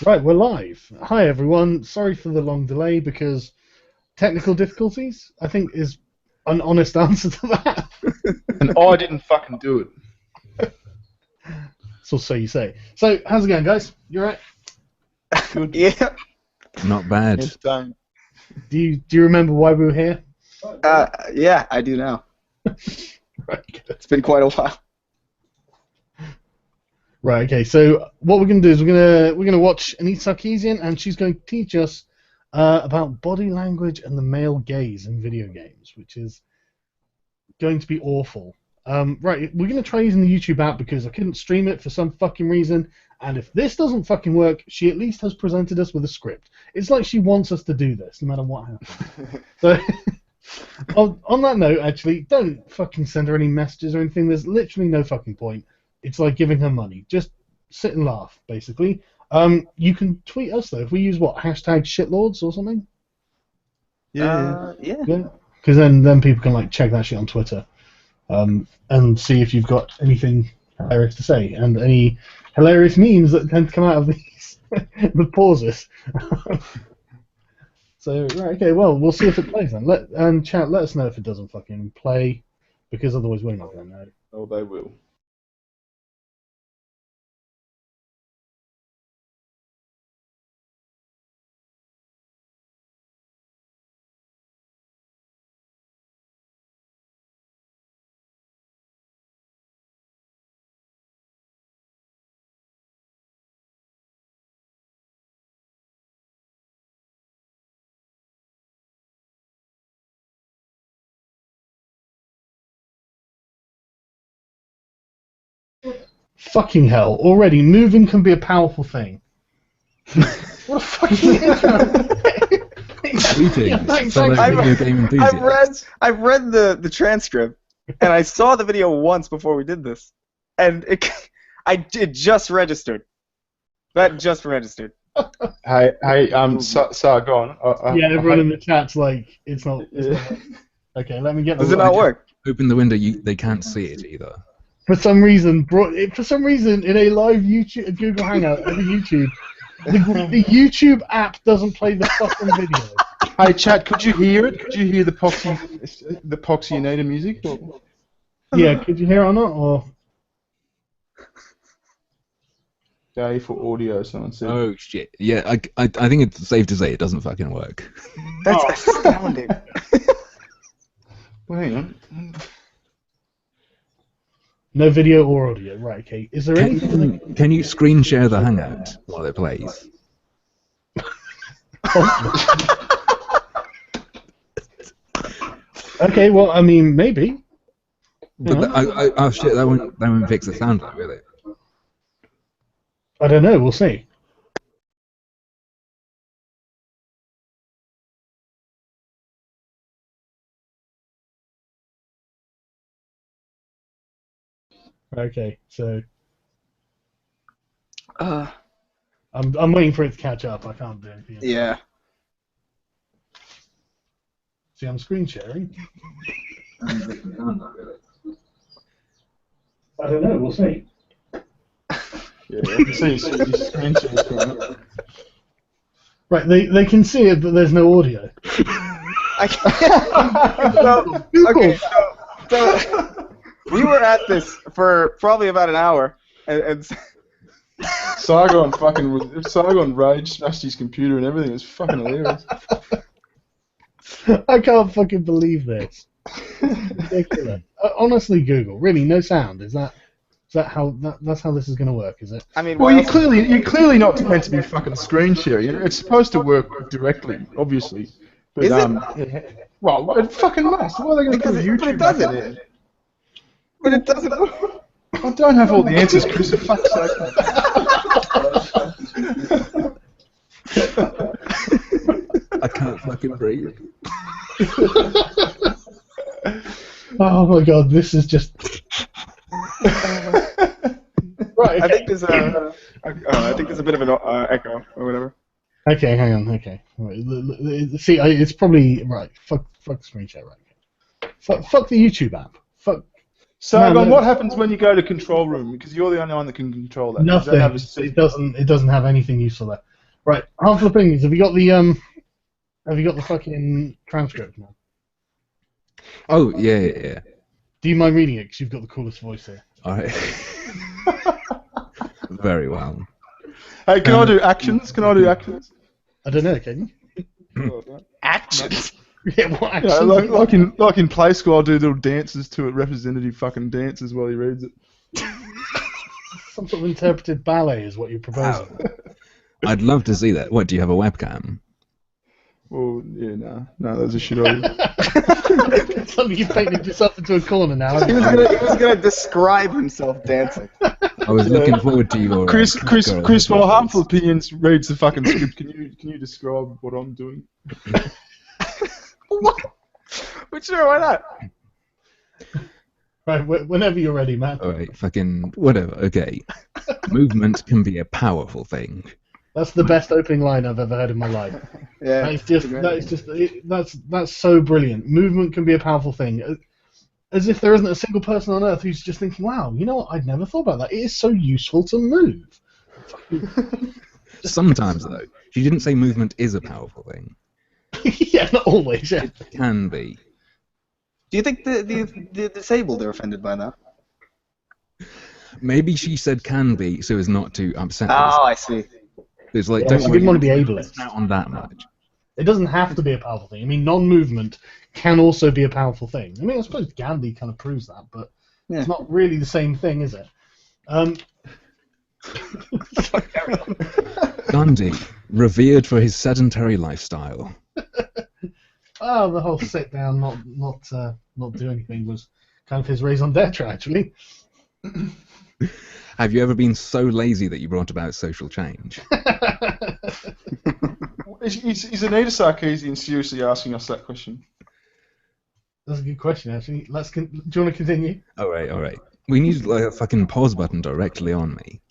Right, we're live. Hi, everyone. Sorry for the long delay because technical difficulties, I think, is an honest answer to that. And I didn't fucking do it. So you say. So, how's it going, guys? You alright? Good. Yeah. Not bad. It's time. Do you remember why we were here? Yeah, I do now. Right, good. It's been quite a while. Right, okay. So what we're gonna do is we're gonna watch Anita Sarkeesian, and she's going to teach us about body language and the male gaze in video games, which is going to be awful. Right, we're going to try using the YouTube app because I couldn't stream it for some fucking reason, and if this doesn't fucking work, she at least has presented us with a script. It's like she wants us to do this, no matter what happens. So, on that note, actually, don't fucking send her any messages or anything. There's literally no fucking point. It's like giving her money. Just sit and laugh, basically. You can tweet us, though, if we use, what, hashtag Shitlords or something? Yeah. Because then people can like check that shit on Twitter, and see if you've got anything hilarious to say and any hilarious memes that tend to come out of these the pauses. So right, okay, well we'll see if it plays then. Chat, let us know if it doesn't fucking play, because otherwise we're not going to know. Oh, they will. Fucking hell! Already moving can be a powerful thing. What a fucking intro! Greetings, fellow video game enthusiasts. I've read the transcript, and I saw the video once before we did this, and it just registered. That just registered. Hey, so go on. Yeah, everyone in the chat's like, it's not. Okay, let me get. Does it not work? Open the window. They can't see it either. For some reason, in a live YouTube Google Hangout over YouTube, the YouTube app doesn't play the fucking video. Hey, chat, could you hear it? Could you hear the Poxy Anita music? Yeah, could you hear it or not? Or Day for audio, someone said. Oh shit! Yeah, I think it's safe to say it doesn't fucking work. That's astounding. Well, hang on. no video or audio, right? Okay. Is there anything? Can you screen share the hangout while it plays? Okay, well, I mean, maybe. But oh shit! That won't fix the sound, though, will it? I don't know. We'll see. Okay, so I'm waiting for it to catch up. I can't do anything. Yeah. See, I'm screen sharing. I don't know. We'll see. Yeah, I can see your screen share coming up. Right, they can see it, but there's no audio. So we were at this for probably about an hour, and Sargon rage smashed his computer and everything. It was fucking hilarious. I can't fucking believe this. Ridiculous. Honestly, Google, really, no sound. Is that how that's how this is going to work? Is it? I mean, Well, you're clearly not meant to be fucking screen sharing. It's supposed to work directly, obviously. But, Is it? Well, it fucking must. What are they going to do? But it doesn't. But it doesn't. I don't have all the answers, Chris. For fuck's sake. I can't fucking breathe. Oh my god, this is just. Right. Okay. I think there's a bit of an echo or whatever. Okay, hang on. Okay, right. See, it's probably right. Fuck the screen share. Right. Fuck the YouTube app. Fuck. Sargon, what happens when you go to control room? Because you're the only one that can control that. Does that Nothing. have a It doesn't have anything useful there. Right. Half the thing is, have you got the fucking transcript now? Oh, yeah. Do you mind reading it? Because you've got the coolest voice here. Alright. Very well. Hey, can I do actions? Can I do actions? I don't know, can you? Actions. Yeah, what Yeah, action? like in Play School, I'll do little dances to it, representative fucking dances while he reads it. Some sort of interpreted ballet is what you're proposing. I'd love to see that. What, do you have a webcam? Well, yeah, no, that's a shit idea. Suddenly you've painted yourself into a corner now. He was gonna describe himself dancing. I was looking forward to your... Chris, while Harmful Opinions reads the fucking script, can you describe what I'm doing? What? But sure, why not? Right, whenever you're ready, man. Alright, fucking whatever, okay. Movement can be a powerful thing. That's the best opening line I've ever heard in my life. Yeah. That's so brilliant. Movement can be a powerful thing. As if there isn't a single person on Earth who's just thinking, wow, you know what, I'd never thought about that. It is so useful to move. Sometimes, though. She didn't say movement is a powerful thing. Yeah, not always, yeah. It can be. Do you think the disabled are offended by that? Maybe she said can be so as not to upset us. Oh, I see. It's like, Yeah, don't she worry, didn't want to be don't ableist. miss out on that much. It doesn't have to be a powerful thing. I mean, non-movement can also be a powerful thing. I mean, I suppose Gandhi kind of proves that, but it's not really the same thing, is it? Gandhi, revered for his sedentary lifestyle. Oh, the whole sit down, not do anything was kind of his raison d'etre, actually. Have you ever been so lazy that you brought about social change? Is Anita Sarkeesian seriously asking us that question? That's a good question, actually. Do you want to continue? All right. We need like a fucking pause button directly on me.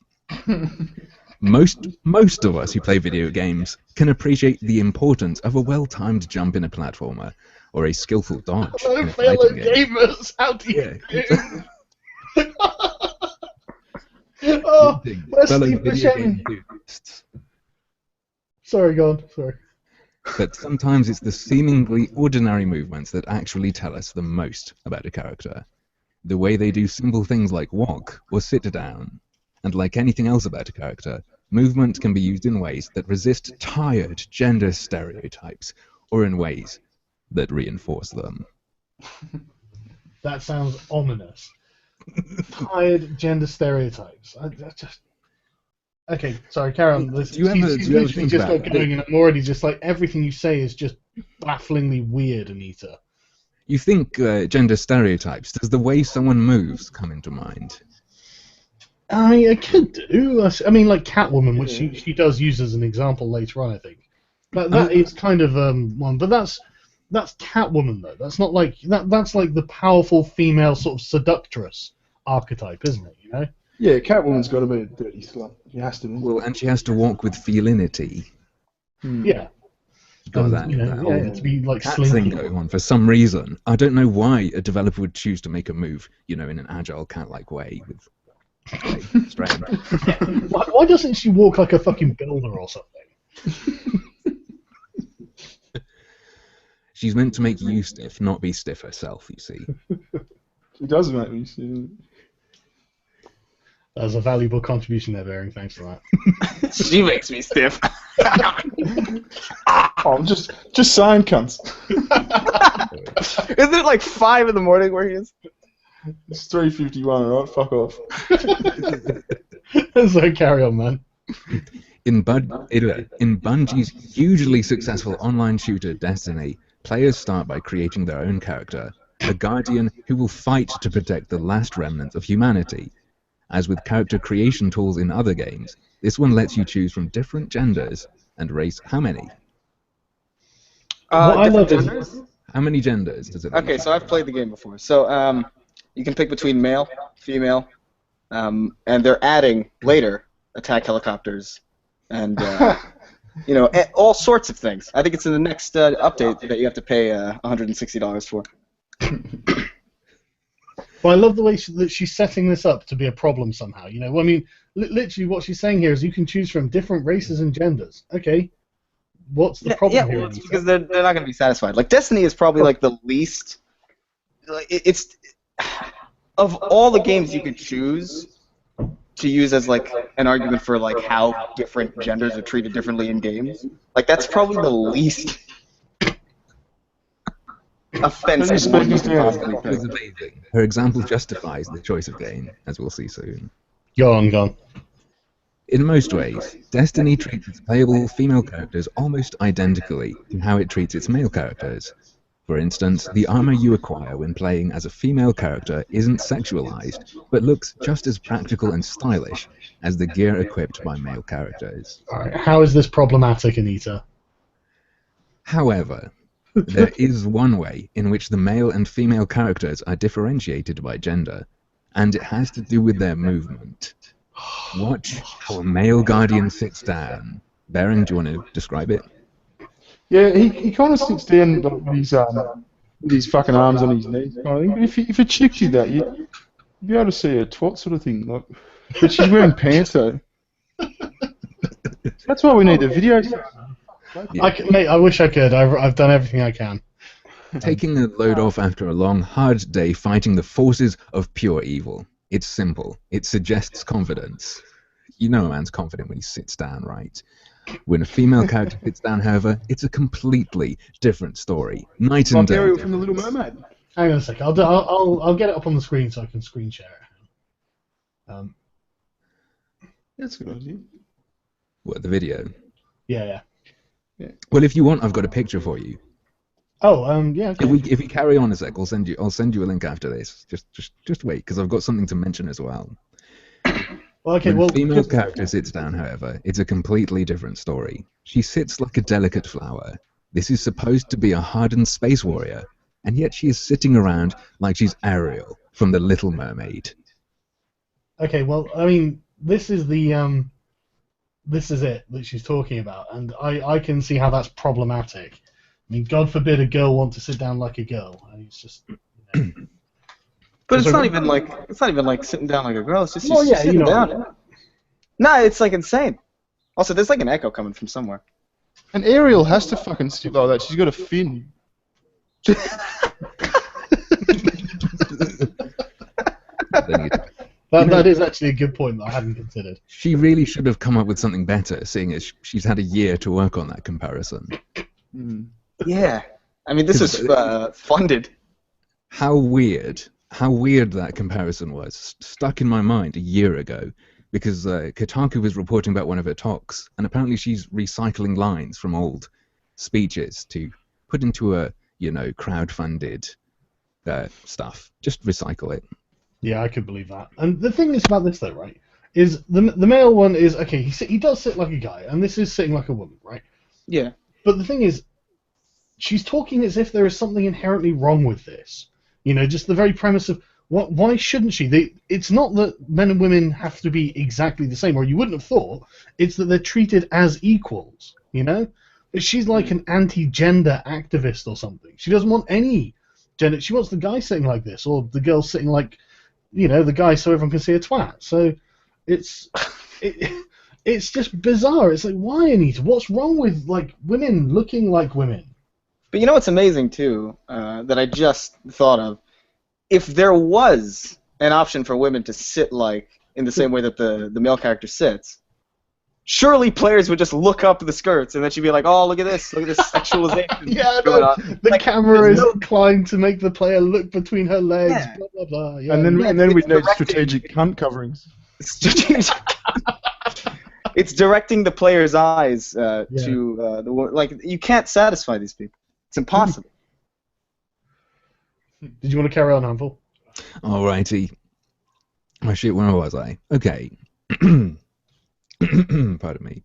Most of us who play video games can appreciate the importance of a well-timed jump in a platformer or a skillful dodge. Hello, in a fellow fighting game. gamers! How do you do? Fellow Where's Steve video Buscemi? game enthusiasts. Sorry, go on. Sorry. But sometimes it's the seemingly ordinary movements that actually tell us the most about a character. The way they do simple things like walk or sit down. And like anything else about a character, movement can be used in ways that resist tired gender stereotypes, or in ways that reinforce them. That sounds ominous. Tired gender stereotypes. I just... Okay, sorry, carry on. She's literally just got going, and I'm already just like, everything you say is just bafflingly weird, Anita. You think gender stereotypes, does the way someone moves come into mind? I mean, it could do. I mean, like Catwoman, which she does use as an example later on, I think. That is kind of one, but that's Catwoman though. That's not like that's like the powerful female sort of seductress archetype, isn't it? You know? Yeah, Catwoman's got to be a dirty slut. She has to be. Well, and she has to walk with felinity. Yeah. Got that, You know, that whole to be like cat slinky. thing going on for some reason. I don't know why a developer would choose to make a move, in an agile cat-like way with strange. Why doesn't she walk like a fucking builder or something? She's meant to make you stiff, not be stiff herself, you see. She does make me see. That was a valuable contribution there, Bearing. Thanks for that. She makes me stiff. Oh, I'm just saying, cunts. Isn't it like 5 in the morning where he is? It's 3:51, alright? Fuck off. So carry on, man. In Bungie's hugely successful online shooter Destiny, players start by creating their own character, a guardian who will fight to protect the last remnants of humanity. As with character creation tools in other games, this one lets you choose from different genders and race how many? What I love is genders? How many genders does it Okay, so I've played the game before. So you can pick between male, female, and they're adding later attack helicopters and all sorts of things. I think it's in the next update that you have to pay $160 for. But I love the way that she's setting this up to be a problem somehow. You know, I mean, literally what she's saying here is you can choose from different races and genders. Okay, what's the problem here? Well, it's because they're not going to be satisfied. Like Destiny is probably like the least. Like, it's of all the games you could choose to use as like an argument for like how different genders are treated differently in games. Like that's probably the least offensive one you can possibly It was pick. amazing. Her example justifies the choice of game, as we'll see soon. Go on. In most ways, Destiny treats its playable female characters almost identically to how it treats its male characters. For instance, the armor you acquire when playing as a female character isn't sexualized, but looks just as practical and stylish as the gear equipped by male characters. All right, how is this problematic, Anita? However, there is one way in which the male and female characters are differentiated by gender, and it has to do with their movement. Watch how a male guardian sits down. Baron, do you want to describe it? Yeah, he kind of sits down like, with his fucking arms on his knees kind of thing. But if a chick did that, you'd be able to see her twat sort of thing. Like, but she's wearing pants though. That's why we need the video. Yeah. Mate, I wish I could. I've done everything I can. Taking a load off after a long, hard day fighting the forces of pure evil. It's simple. It suggests confidence. You know a man's confident when he sits down, right? When a female character sits down, however, it's a completely different story. Night and Like day. Ariel from The Little Mermaid. Hang on a sec. I'll get it up on the screen so I can screen share it. That's a good idea. What, the video? Yeah. Well, if you want, I've got a picture for you. Oh, yeah. Okay. If we carry on a sec, I'll send you a link after this. Just wait, because I've got something to mention as well. Well, okay. When Well, a female character sits down, however, it's a completely different story. She sits like a delicate flower. This is supposed to be a hardened space warrior, and yet she is sitting around like she's Ariel from The Little Mermaid. okay. Well, I mean, this is the this is it that she's talking about, and I can see how that's problematic. I mean, God forbid a girl want to sit down like a girl. I mean, it's just. You know. But it's not even like sitting down like a girl. It's just Well, she's yeah, sitting you know. down. Nah, it's like insane. Also, there's like an echo coming from somewhere. And Ariel has to fucking sit like that. She's got a fin. That is actually a good point that I hadn't considered. She really should have come up with something better, seeing as she's had a year to work on that comparison. Mm. Yeah. I mean, this was funded. How weird that comparison was. Stuck in my mind a year ago, because Kotaku was reporting about one of her talks, and apparently she's recycling lines from old speeches to put into a, crowd-funded stuff. Just recycle it. Yeah, I could believe that. And the thing is about this, though, right, is the male one is, okay, he does sit like a guy, and this is sitting like a woman, right? Yeah. But the thing is, she's talking as if there is something inherently wrong with this. Just the very premise of, why shouldn't she? It's not that men and women have to be exactly the same, or you wouldn't have thought. It's that they're treated as equals, But she's like an anti-gender activist or something. She doesn't want any gender. She wants the guy sitting like this, or the girl sitting like, the guy so everyone can see a twat. So it's just bizarre. It's like, why, Anita? What's wrong with, like, women looking like women? But you know what's amazing, too, that I just thought of? If there was an option for women to sit like in the same way that the male character sits, surely players would just look up the skirts and then she'd be like, oh, look at this sexualization. Yeah, going no, on. the Like, camera is there's no- inclined to make the player look between her legs, Yeah. blah, blah, blah. Yeah. And then it's we'd need directed. strategic cunt coverings. Strategic. It's directing the player's eyes to the like. You can't satisfy these people. It's impossible. Did you want to carry on, Handful? Alrighty. Oh shit, where was I? Okay. Pardon me.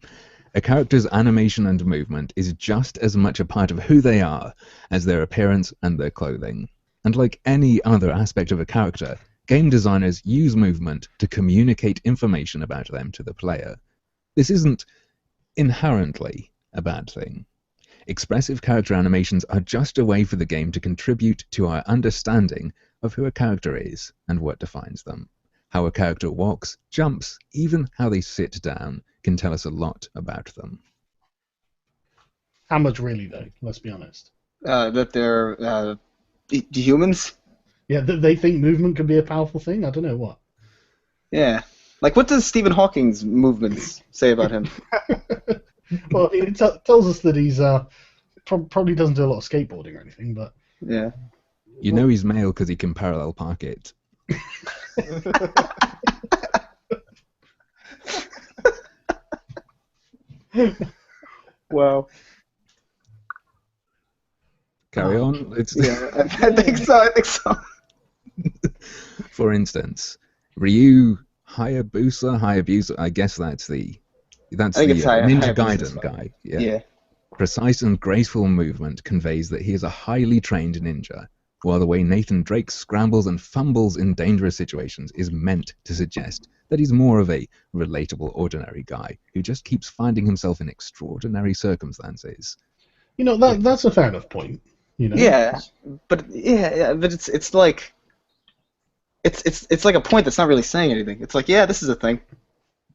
A character's animation and movement is just as much a part of who they are as their appearance and their clothing. And like any other aspect of a character, game designers use movement to communicate information about them to the player. This isn't inherently a bad thing. Expressive character animations are just a way for the game to contribute to our understanding of who a character is and what defines them. How a character walks, jumps, even how they sit down can tell us a lot about them. How much really, though? Let's be honest. That they're humans. Yeah, they think movement can be a powerful thing. I don't know what. Yeah. Like, what does Stephen Hawking's movements say about him? Well, it tells us that he's probably doesn't do a lot of skateboarding or anything, but Yeah. You know he's male because he can parallel park it. Wow. Carry on. Yeah, I think so. For instance, Ryu Hayabusa, I guess that's the I think it's Ninja Hayabusa's Gaiden fine. guy. Yeah. Precise and graceful movement conveys that he is a highly trained ninja, while the way Nathan Drake scrambles and fumbles in dangerous situations is meant to suggest that he's more of a relatable, ordinary guy who just keeps finding himself in extraordinary circumstances. You know, that's a fair enough point. You know? Yeah, but it's like it's like a point that's not really saying anything. It's like, yeah, this is a thing.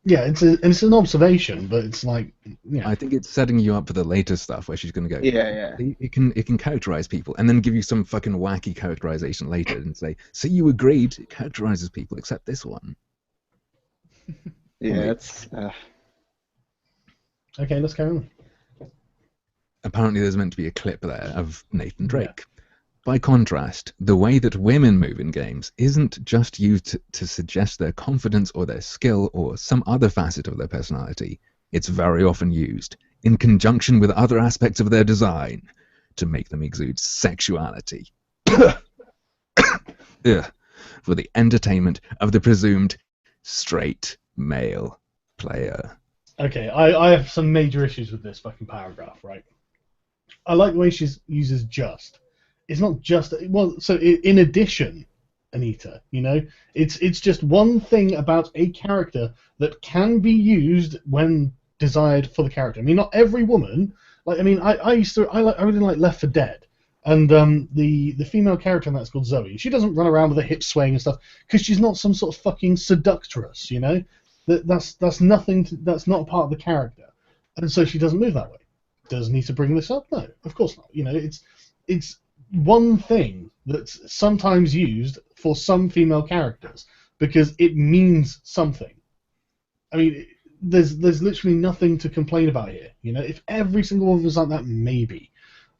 Yeah, it's an observation, but it's like, yeah. I think it's setting you up for the later stuff where she's going to go. Yeah. It can characterize people and then give you some fucking wacky characterization later and say, "So you agreed it characterizes people except this one." Yeah, it's. Okay, let's carry on. Apparently, there's meant to be a clip there of Nathan Drake. Yeah. By contrast, the way that women move in games isn't just used to suggest their confidence or their skill or some other facet of their personality. It's very often used, in conjunction with other aspects of their design, to make them exude sexuality. For the entertainment of the presumed straight male player. Okay, I have some major issues with this fucking paragraph, right? I like the way she uses just. It's not just, well, so in addition, Anita, you know, it's just one thing about a character that can be used when desired for the character. I mean, not every woman, like, I mean, I really like Left 4 Dead, and the female character in that's called Zoe. She doesn't run around with her hips swaying and stuff because she's not some sort of fucking seductress, you know. That's nothing. That's not a part of the character, and so she doesn't move that way. Does Anita bring this up? No, of course not. You know, it's one thing that's sometimes used for some female characters because it means something. I mean, there's literally nothing to complain about here. You know, if every single one was like that, maybe.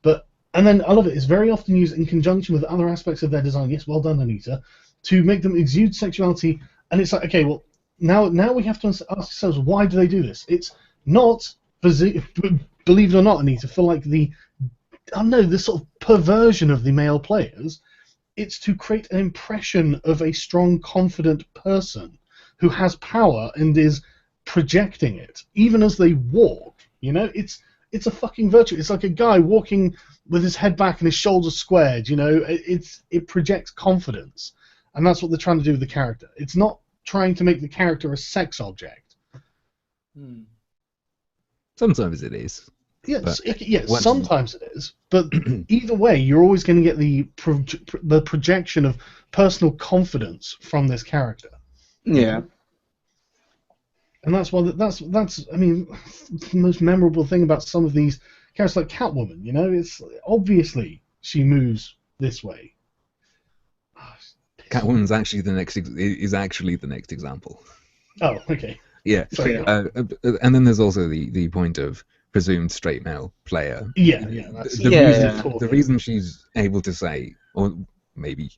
But and then I love it. It's very often used in conjunction with other aspects of their design. Yes, well done, Anita, to make them exude sexuality. And it's like, okay, well, now we have to ask ourselves, why do they do this? It's not, believe it or not, Anita, for like the sort of perversion of the male players. It's to create an impression of a strong, confident person who has power and is projecting it, even as they walk. You know, it's a fucking virtue. It's like a guy walking with his head back and his shoulders squared. You know, it projects confidence, and that's what they're trying to do with the character. It's not trying to make the character a sex object. Sometimes it is. Yes, sometimes it is, but either way, you're always going to get the projection of personal confidence from this character. Yeah. And that's why that's I mean, the most memorable thing about some of these characters, like Catwoman. You know, it's obviously she moves this way. Catwoman's actually the next example. Oh, okay. Yeah. And then there's also the point of presumed straight male player. Yeah. The reason she's able to say, or maybe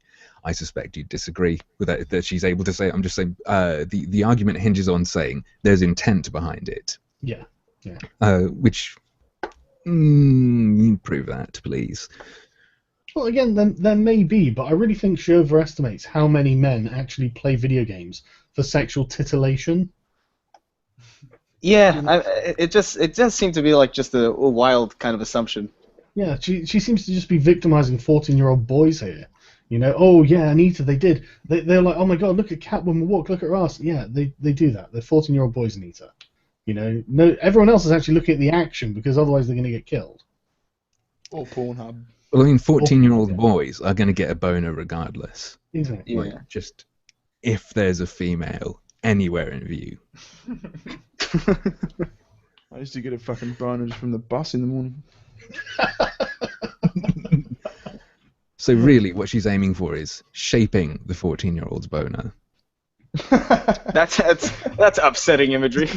I suspect you disagree with that she's able to say, I'm just saying, the argument hinges on saying there's intent behind it. Yeah. Which, prove that, please. Well, again, there may be, but I really think she overestimates how many men actually play video games for sexual titillation. Yeah, it does seem to be like just a wild kind of assumption. Yeah, she seems to just be victimizing 14-year-old boys here. You know, oh yeah, Anita, they did. They're like, oh my god, look at Catwoman walk, look at her ass. Yeah, they do that. They're 14-year-old boys, Anita. You know, no, everyone else is actually looking at the action because otherwise they're going to get killed. Or Pornhub. Well, I mean, 14-year-old boys are going to get a boner regardless. Exactly. Yeah. Like, just if there's a female anywhere in view. I used to get a fucking boner just from the bus in the morning. So really, what she's aiming for is shaping the 14-year-old's boner. That's upsetting imagery.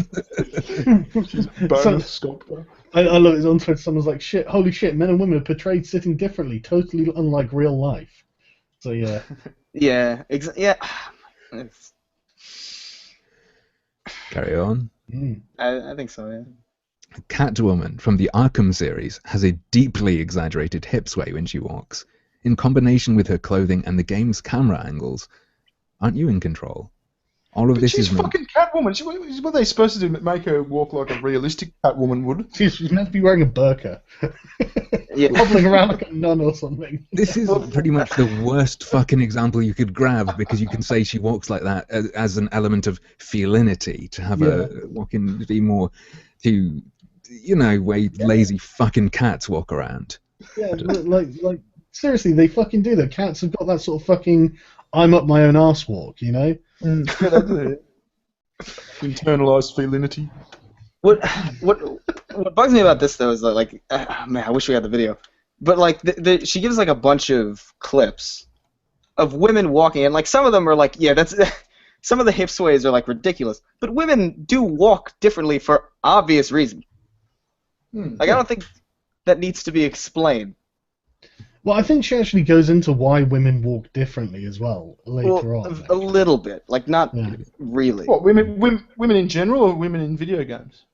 Boner sculptor. I love it. On Twitter, someone's like, "Shit, holy shit! Men and women are portrayed sitting differently, totally unlike real life." So yeah. Yeah. Yeah. It's- Carry on. I think so. Yeah. Catwoman from the Arkham series has a deeply exaggerated hip sway when she walks. In combination with her clothing and the game's camera angles, aren't you in control? All of But this she's is fucking Catwoman. What are they supposed to do? Make her walk like a realistic Catwoman would? She's meant to be wearing a burqa, Yeah. hobbling around like a nun or something. This is pretty much the worst fucking example you could grab, because you can say she walks like that as an element of felinity, to have her walking be more to, you know, way lazy fucking cats walk around. Yeah, like seriously, they fucking do that. Cats have got that sort of fucking I'm up my own arse walk, you know? Yeah, they do. Internalized felinity. What bugs me about this though is that, like, man, I wish we had the video. But like, she gives like a bunch of clips of women walking, and like some of them are like, yeah, that's some of the hip sways are like ridiculous. But women do walk differently for obvious reasons. Like, I don't think that needs to be explained. Well, I think she actually goes into why women walk differently as well later on. A little bit, like not really. What, women in general or women in video games?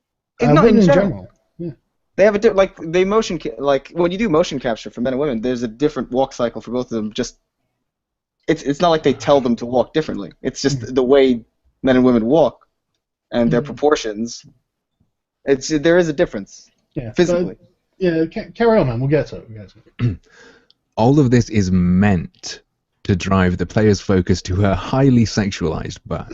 Not women in general. Yeah. They have like they like when you do motion capture for men and women, there's a different walk cycle for both of them. Just it's not like they tell them to walk differently. It's just the way men and women walk and their proportions. There is a difference. Yeah. Physically. Carry on, man. We'll get to it. All of this is meant to drive the player's focus to her highly sexualized butt.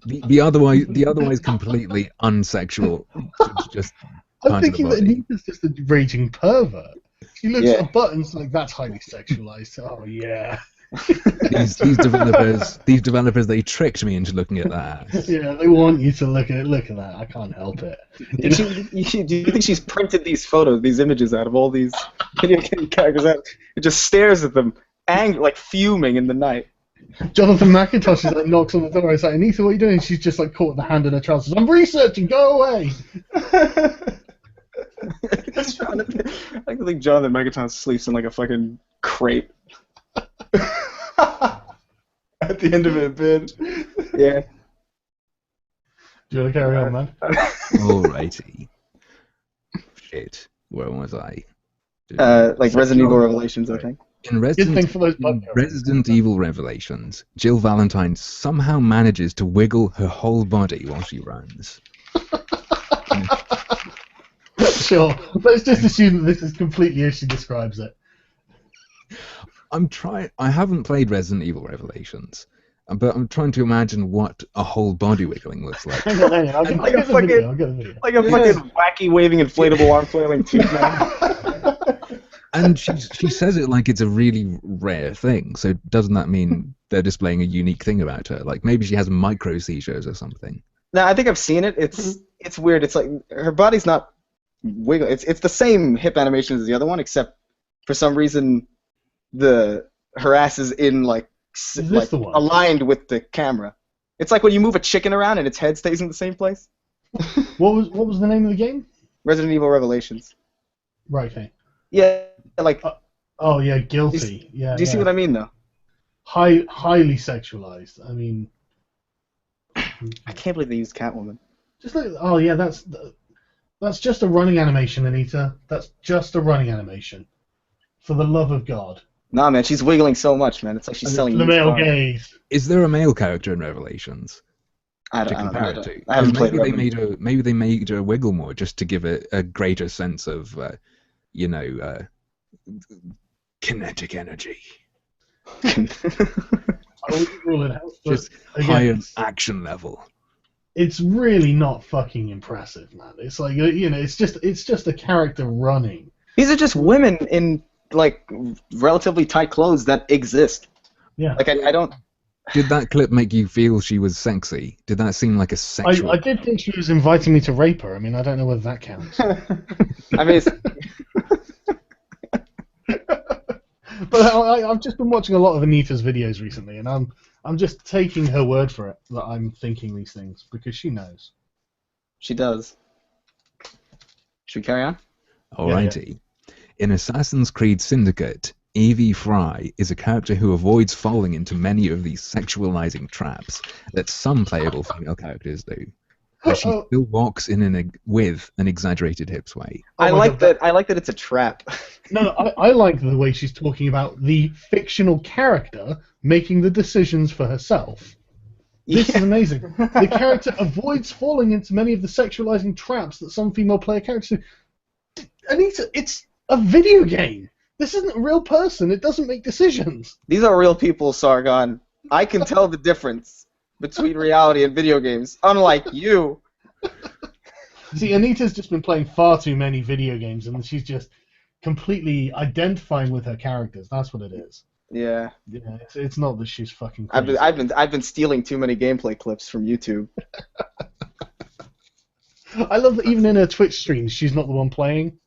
the otherwise completely unsexual. Just I'm thinking that Anita's just a raging pervert. She looks at a butt and it's like, that's highly sexualized. Oh yeah. these developers, they tricked me into looking at that. Yeah, they want you to look at that. I can't help it. Do you think she's printed these photos, these images out of all these video game characters? It just stares at them, like fuming in the night. Jonathan McIntosh is like knocks on the door. It's like, Anita, what are you doing? She's just like caught the hand in her trousers. I'm researching. Go away. I think Jonathan McIntosh sleeps in like a fucking crate. At the end of her bed. Yeah. Do you want to carry on, man? Alrighty. Shit. Where was I? Like Resident Evil Revelations, I think. In Resident Evil Revelations, Jill Valentine somehow manages to wiggle her whole body while she runs. Sure. Let's just assume that this is completely as she describes it. I haven't played Resident Evil Revelations, but I'm trying to imagine what a whole body wiggling looks like. Hang on. I'll get the video. Like a fucking wacky waving inflatable arm flailing tooth man. And she says it like it's a really rare thing, so doesn't that mean they're displaying a unique thing about her? Like maybe she has micro seizures or something. No, I think I've seen it. It's weird. It's like her body's not wiggling. It's the same hip animation as the other one, except for some reason her ass is in like aligned with the camera. It's like when you move a chicken around and its head stays in the same place. What was the name of the game? Resident Evil Revelations. Right. Okay. Yeah, like. Oh yeah, guilty. Do you see what I mean, though? Highly sexualized. I mean. I can't believe they used Catwoman. Just like, oh yeah, that's just a running animation, Anita. That's just a running animation. For the love of God. Nah, man, she's wiggling so much, man. It's like she's selling the male gaze. Is there a male character in Revelations? I don't know. I haven't played it. Maybe they made her wiggle more just to give it a greater sense of, kinetic energy. Just higher action level. it's really not fucking impressive, man. It's like, you know, it's just a character running. These are just women in like relatively tight clothes that exist. Yeah. Like I don't. Did that clip make you feel she was sexy? Did that seem like a sexual? I did think she was inviting me to rape her. I mean, I don't know whether that counts. I mean, it's, But I've just been watching a lot of Anita's videos recently, and I'm just taking her word for it that I'm thinking these things because she knows. she does. Should we carry on? Alrighty. In Assassin's Creed Syndicate, Evie Fry is a character who avoids falling into many of these sexualizing traps that some playable female characters do. But she still walks in with an exaggerated hip sway. I like that. I like that it's a trap. No, I like the way she's talking about the fictional character making the decisions for herself. This is amazing. The character avoids falling into many of the sexualizing traps that some female player characters do. Anita, it's a video game. This isn't a real person. It doesn't make decisions. These are real people, Sargon. I can tell the difference between reality and video games, unlike you. See, Anita's just been playing far too many video games, and she's just completely identifying with her characters. That's what it is. Yeah. Yeah, it's not that she's fucking crazy. I've been stealing too many gameplay clips from YouTube. I love that even in her Twitch streams, she's not the one playing.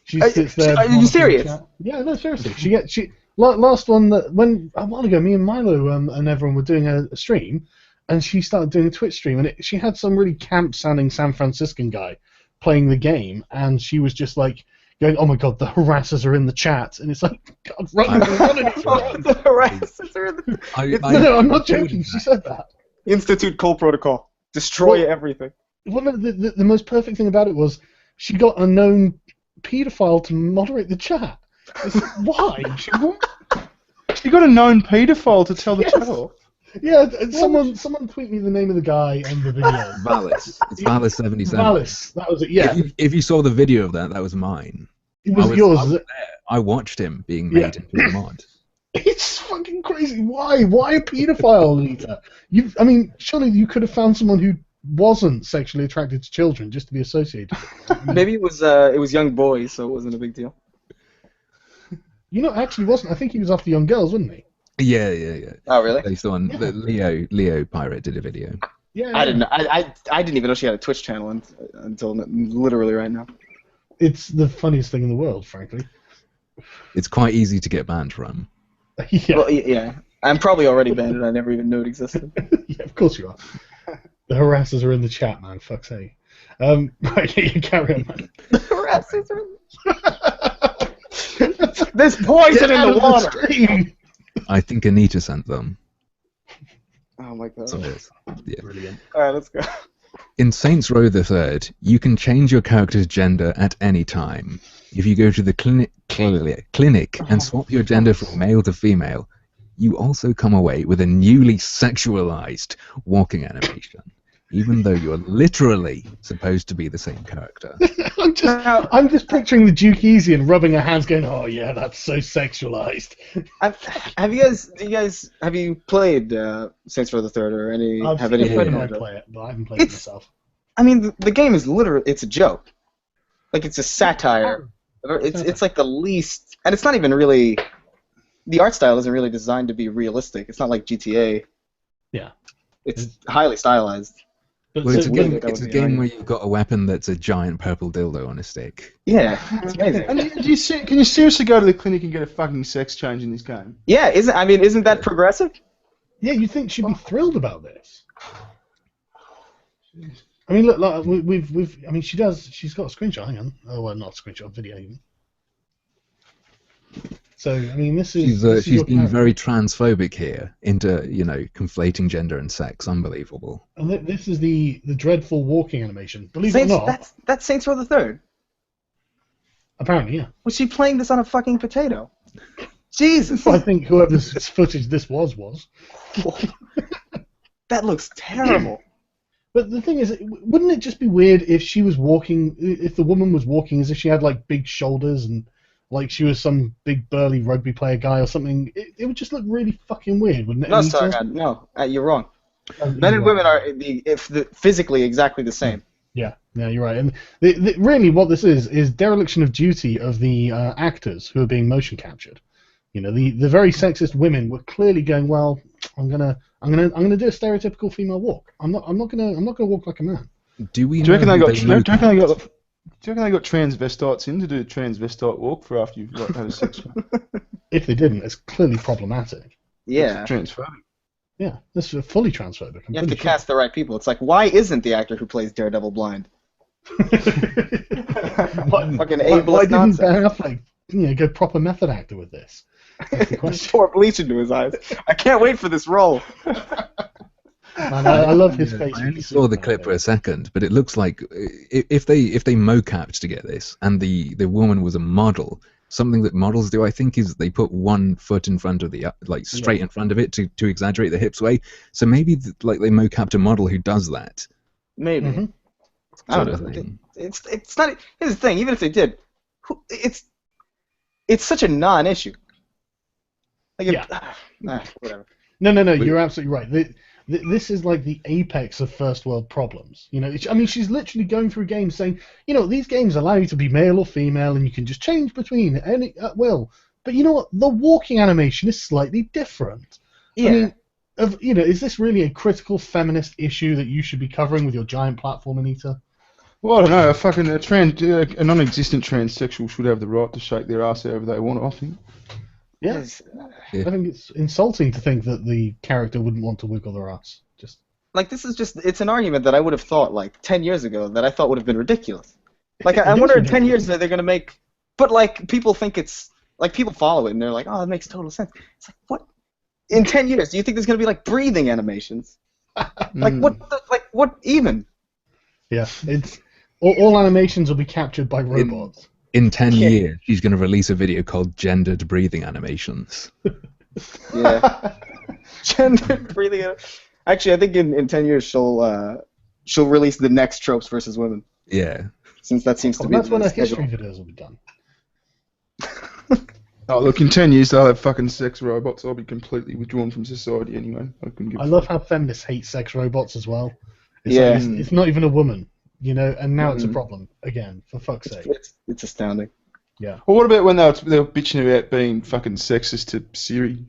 She sits there. Are you serious? Yeah, no, seriously. Last one a while ago, me and Milo and everyone were doing a stream, and she started doing a Twitch stream, and she had some really camp-sounding San Franciscan guy playing the game, and she was just like going, "Oh my god, the harassers are in the chat," and it's like, "God, run, The harassers are in the... No, I'm not joking. She said that. Institute Cole Protocol. Destroy everything. One of the most perfect thing about it was she got a known paedophile to moderate the chat. It's like, why? She got a known paedophile to tell the tale. Yeah, someone tweet me the name of the guy and the video. Valis. It's Valis77. Valis, that was it. Yeah, If you saw the video of that was mine. it was yours. I was there. I watched him being made into a mod. It's fucking crazy. Why? Why a paedophile, Lita? I mean, surely you could have found someone who wasn't sexually attracted to children just to be associated with them. Maybe it was young boys, so it wasn't a big deal. You know, actually wasn't. I think he was after young girls, wasn't he? Yeah. Oh, really? Based on the Leo Pirate did a video. Yeah. I didn't. I didn't even know she had a Twitch channel until literally right now. It's the funniest thing in the world, frankly. It's quite easy to get banned from. Yeah. Well, yeah. I'm probably already banned, and I never even knew it existed. Yeah, of course you are. The harassers are in the chat, man. Fuck's sake. Right, you carry on, man. The harassers are in the... There's poison in the water! I think Anita sent them. Oh my god. So yeah. Brilliant. Alright, let's go. In Saints Row the Third, you can change your character's gender at any time. If you go to the clinic and swap your gender from male to female, you also come away with a newly sexualized walking animation, even though you're literally supposed to be the same character. I'm just picturing the Duke Easy and rubbing her hands, going, "Oh yeah, that's so sexualized." Have you played Saints Row the Third or any? I've have seen any? a friend of mine play it, but I haven't played it myself. I mean, the game is literally it's a joke. Like it's a satire. It's like the least, and it's not even really. The art style isn't really designed to be realistic. It's not like GTA. Yeah. It's highly stylized. But Well, so it's a when- game, it's a game where you've got a weapon that's a giant purple dildo on a stick. Yeah, it's amazing. And can you seriously go to the clinic and get a fucking sex change in this game? Yeah, isn't that progressive? Yeah, you'd think she'd be thrilled about this. I mean, look, like, I mean, she does. She's got a screenshot. Hang on. Oh, well, not a screenshot, a video even. So, I mean, this is. She's being very transphobic here into, conflating gender and sex. Unbelievable. And this is the dreadful walking animation. Believe it or not. That's Saints Row the Third. Apparently, yeah. Was she playing this on a fucking potato? Jesus. I think whoever's footage this was. That looks terrible. But the thing is, wouldn't it just be weird if she was walking, if the woman was walking as if she had, like, big shoulders and, like, she was some big burly rugby player guy or something? It would just look really fucking weird, wouldn't it? No, Sargon, no. You're wrong. Men and women are physically exactly the same. Yeah, you're right. And really, what this is dereliction of duty of the actors who are being motion captured. You know, the very sexist women were clearly going, well, I'm gonna do a stereotypical female walk. I'm not gonna walk like a man. Do we? Do you reckon know they who got? Do you reckon mocapped? they got transvestites in to do a transvestite walk for after you've had a sex? If they didn't, it's clearly problematic. Yeah. Transphobic. Yeah, this is fully transphobic. You have to cast the right people. It's like, why isn't the actor who plays Daredevil blind? Fucking ableist why didn't nonsense. Ben Affleck, go proper method actor with this? That's the question. Pour bleach into his eyes. I can't wait for this role. Man, I love his face. I only saw the clip for a second, but it looks like if they mocapped to get this, and the woman was a model, something that models do, I think, is they put one foot in front of the straight in front of it to exaggerate the hips way. So maybe they mocapped a model who does that. Maybe. Mm-hmm. I don't know. It's not. Here's the thing. Even if they did, it's such a non-issue. Whatever. No. You're absolutely right. This is like the apex of first world problems. You know, I mean, she's literally going through games saying, these games allow you to be male or female, and you can just change between any at will. But you know what? The walking animation is slightly different. Yeah. I mean, is this really a critical feminist issue that you should be covering with your giant platform, Anita? Well, I don't know. A non-existent transsexual should have the right to shake their ass however they want, I think. Yes. Yeah. I think it's insulting to think that the character wouldn't want to wiggle their ass. It's an argument that I would have thought 10 years ago that I thought would have been ridiculous. I wonder in 10 years that they're going to make, but people think it's, people follow it and they're like, oh, it makes total sense. It's like, what? In 10 years, do you think there's going to be breathing animations? What even? Yeah, it's all animations will be captured by robots. In 10 years, she's going to release a video called Gendered Breathing Animations. Yeah. Gendered breathing. Actually, I think in 10 years she'll release the next Tropes versus Women. Yeah. Since that seems to be that's when her schedule. history videos will be done. Oh, look, in 10 years they'll have fucking sex robots. I'll be completely withdrawn from society anyway. I love how feminists hate sex robots as well. It's not even a woman. And now it's a problem again. For fuck's sake, it's astounding. Yeah. Well, what about when they were bitching about being fucking sexist to Siri?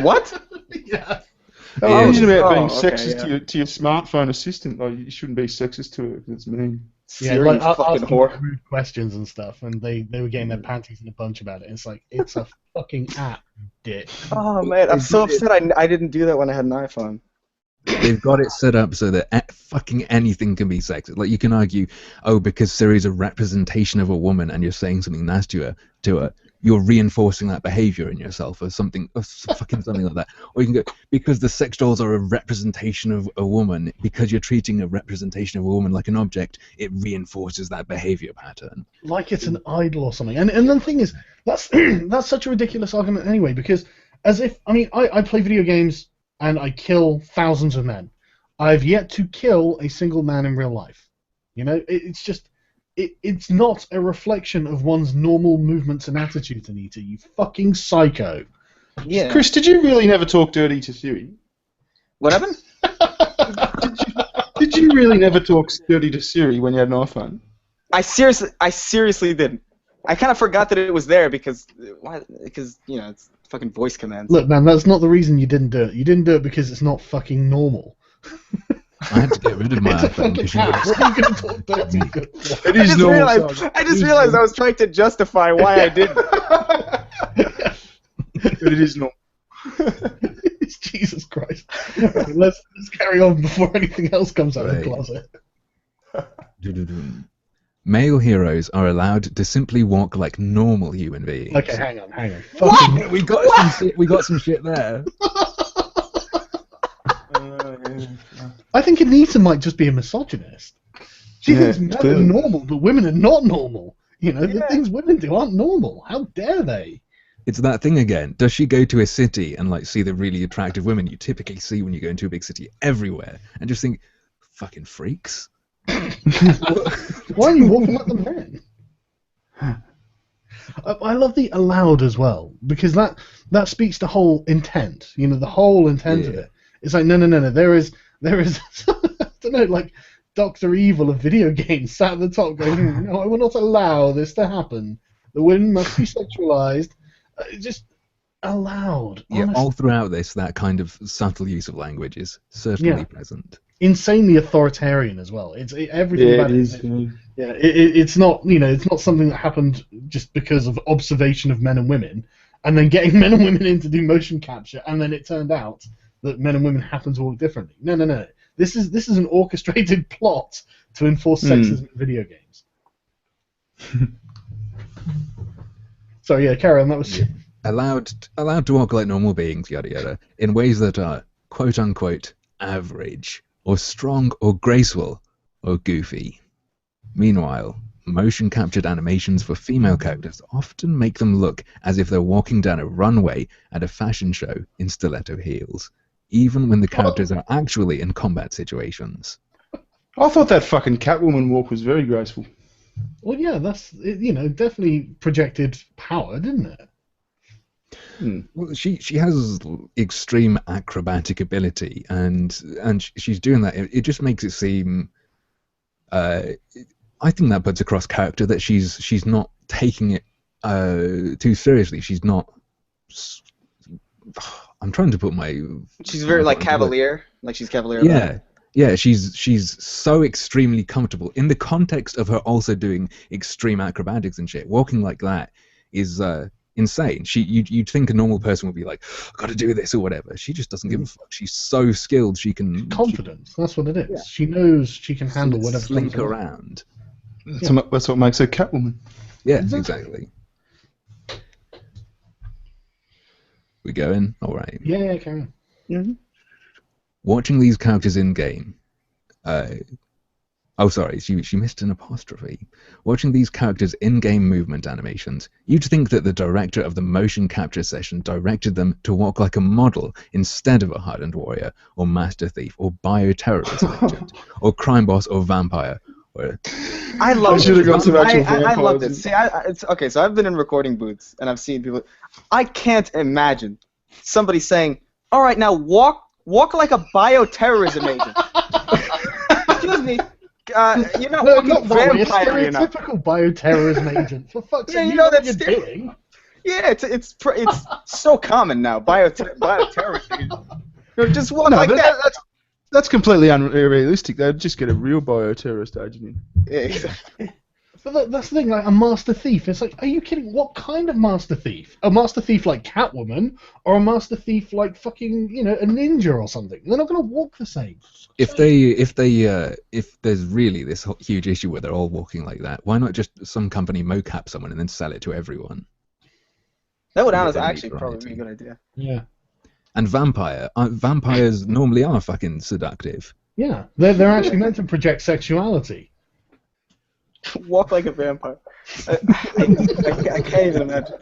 What? Yeah. They were bitching about being okay, sexist to your smartphone assistant. You shouldn't be sexist to it because it's mean. Siri, Yeah, fucking asking whore. rude questions and stuff, and they were getting their panties in a bunch about it. It's like, it's a fucking app, dick. Oh man, I'm so upset. I didn't do that when I had an iPhone. They've got it set up so that fucking anything can be sexist. You can argue, because Siri's a representation of a woman and you're saying something nasty to her, you're reinforcing that behavior in yourself or something, or fucking something like that. Or you can go, because the sex dolls are a representation of a woman, because you're treating a representation of a woman like an object, it reinforces that behavior pattern. Like it's an idol or something. And the thing is, that's that's such a ridiculous argument anyway, because I play video games and I kill thousands of men. I've yet to kill a single man in real life. It's just, it's not a reflection of one's normal movements and attitudes, Anita, you fucking psycho. Yeah. Chris, did you really never talk dirty to Siri? What happened? Did you really never talk dirty to Siri when you had an iPhone? I seriously didn't. I kind of forgot that it was there because it's fucking voice commands. Look, man, that's not the reason you didn't do it. You didn't do it because it's not fucking normal. I had to get rid of my iPhone because you would have What are you going to talk dirty for? It is normal. I just realized I was trying to justify why I didn't. But it is normal. Jesus Christ. Right, let's carry on before anything else comes out of the Right. closet. Male heroes are allowed to simply walk like normal human beings. Okay, hang on. Fucking, we got some shit there. I think Anita might just be a misogynist. She Yeah, thinks men are clearly. normal, but women are not normal. The things women do aren't normal. How dare they? It's that thing again. Does she go to a city and see the really attractive women you typically see when you go into a big city everywhere and just think, fucking freaks? Why are you walking like the men? I love the allowed as well, because that speaks to whole intent. The whole intent of it It's like no. There is I don't know, like Dr. Evil of video games sat at the top going, no, I will not allow this to happen. The women must be sexualized. Just allowed. Yeah, honestly. all throughout this, that kind of subtle use of language is certainly present. Insanely authoritarian as well. Everything about it it. is. Yeah, it's not, it's not something that happened just because of observation of men and women, and then getting men and women in to do motion capture, and then it turned out that men and women happen to walk differently. No. This is an orchestrated plot to enforce sexism in video games. So yeah, carry on. That was allowed to walk like normal beings, yada yada, in ways that are quote unquote average, or strong, or graceful, or goofy. Meanwhile, motion captured animations for female characters often make them look as if they're walking down a runway at a fashion show in stiletto heels, even when the characters are actually in combat situations. I thought that fucking Catwoman walk was very graceful. Well, yeah, that's definitely projected power, didn't it? Well, she has extreme acrobatic ability, and she's doing that. It just makes it seem. I think that puts across character that she's not taking it too seriously. She's not. I'm trying to put my. She's very like cavalier, like she's cavalier. About it. Yeah, she's so extremely comfortable in the context of her also doing extreme acrobatics and shit. Walking like that is insane. You'd think a normal person would be like, "Got to do this" or whatever. She just doesn't give a fuck. She's so skilled. She can confidence. That's what it is. Yeah. She knows she can handle whatever. Slink around. That's what makes her Catwoman. Yeah, exactly. We going? All right. Yeah, carry on. Mm-hmm. Watching these characters in game. Oh, sorry, she missed an apostrophe. Watching these characters in-game movement animations, you'd think that the director of the motion capture session directed them to walk like a model instead of a hardened warrior, or master thief, or bioterrorist agent, or crime boss, or vampire. I love I should have got some actual I love this. See, it's okay. So I've been in recording booths, and I've seen people. I can't imagine somebody saying, "All right, now walk like a bioterrorism agent." Excuse me. You're not walking vampire enough. Stereotypical bioterrorism agent. For fuck's sake, you know what that's you're doing. Yeah, it's so common now. Bioterrorist agent. Just walk like that. That's completely unrealistic. They'd just get a real bioterrorist agent in. Yeah, exactly. But that's the thing, like a master thief. It's like, are you kidding? What kind of master thief? A master thief like Catwoman, or a master thief like fucking, a ninja or something? They're not going to walk the same. If there's really this huge issue where they're all walking like that, why not just some company mocap someone and then sell it to everyone? That would actually probably be a good idea. Yeah. And vampires normally are fucking seductive. Yeah, they're actually meant to project sexuality. Walk like a vampire. I can't even imagine.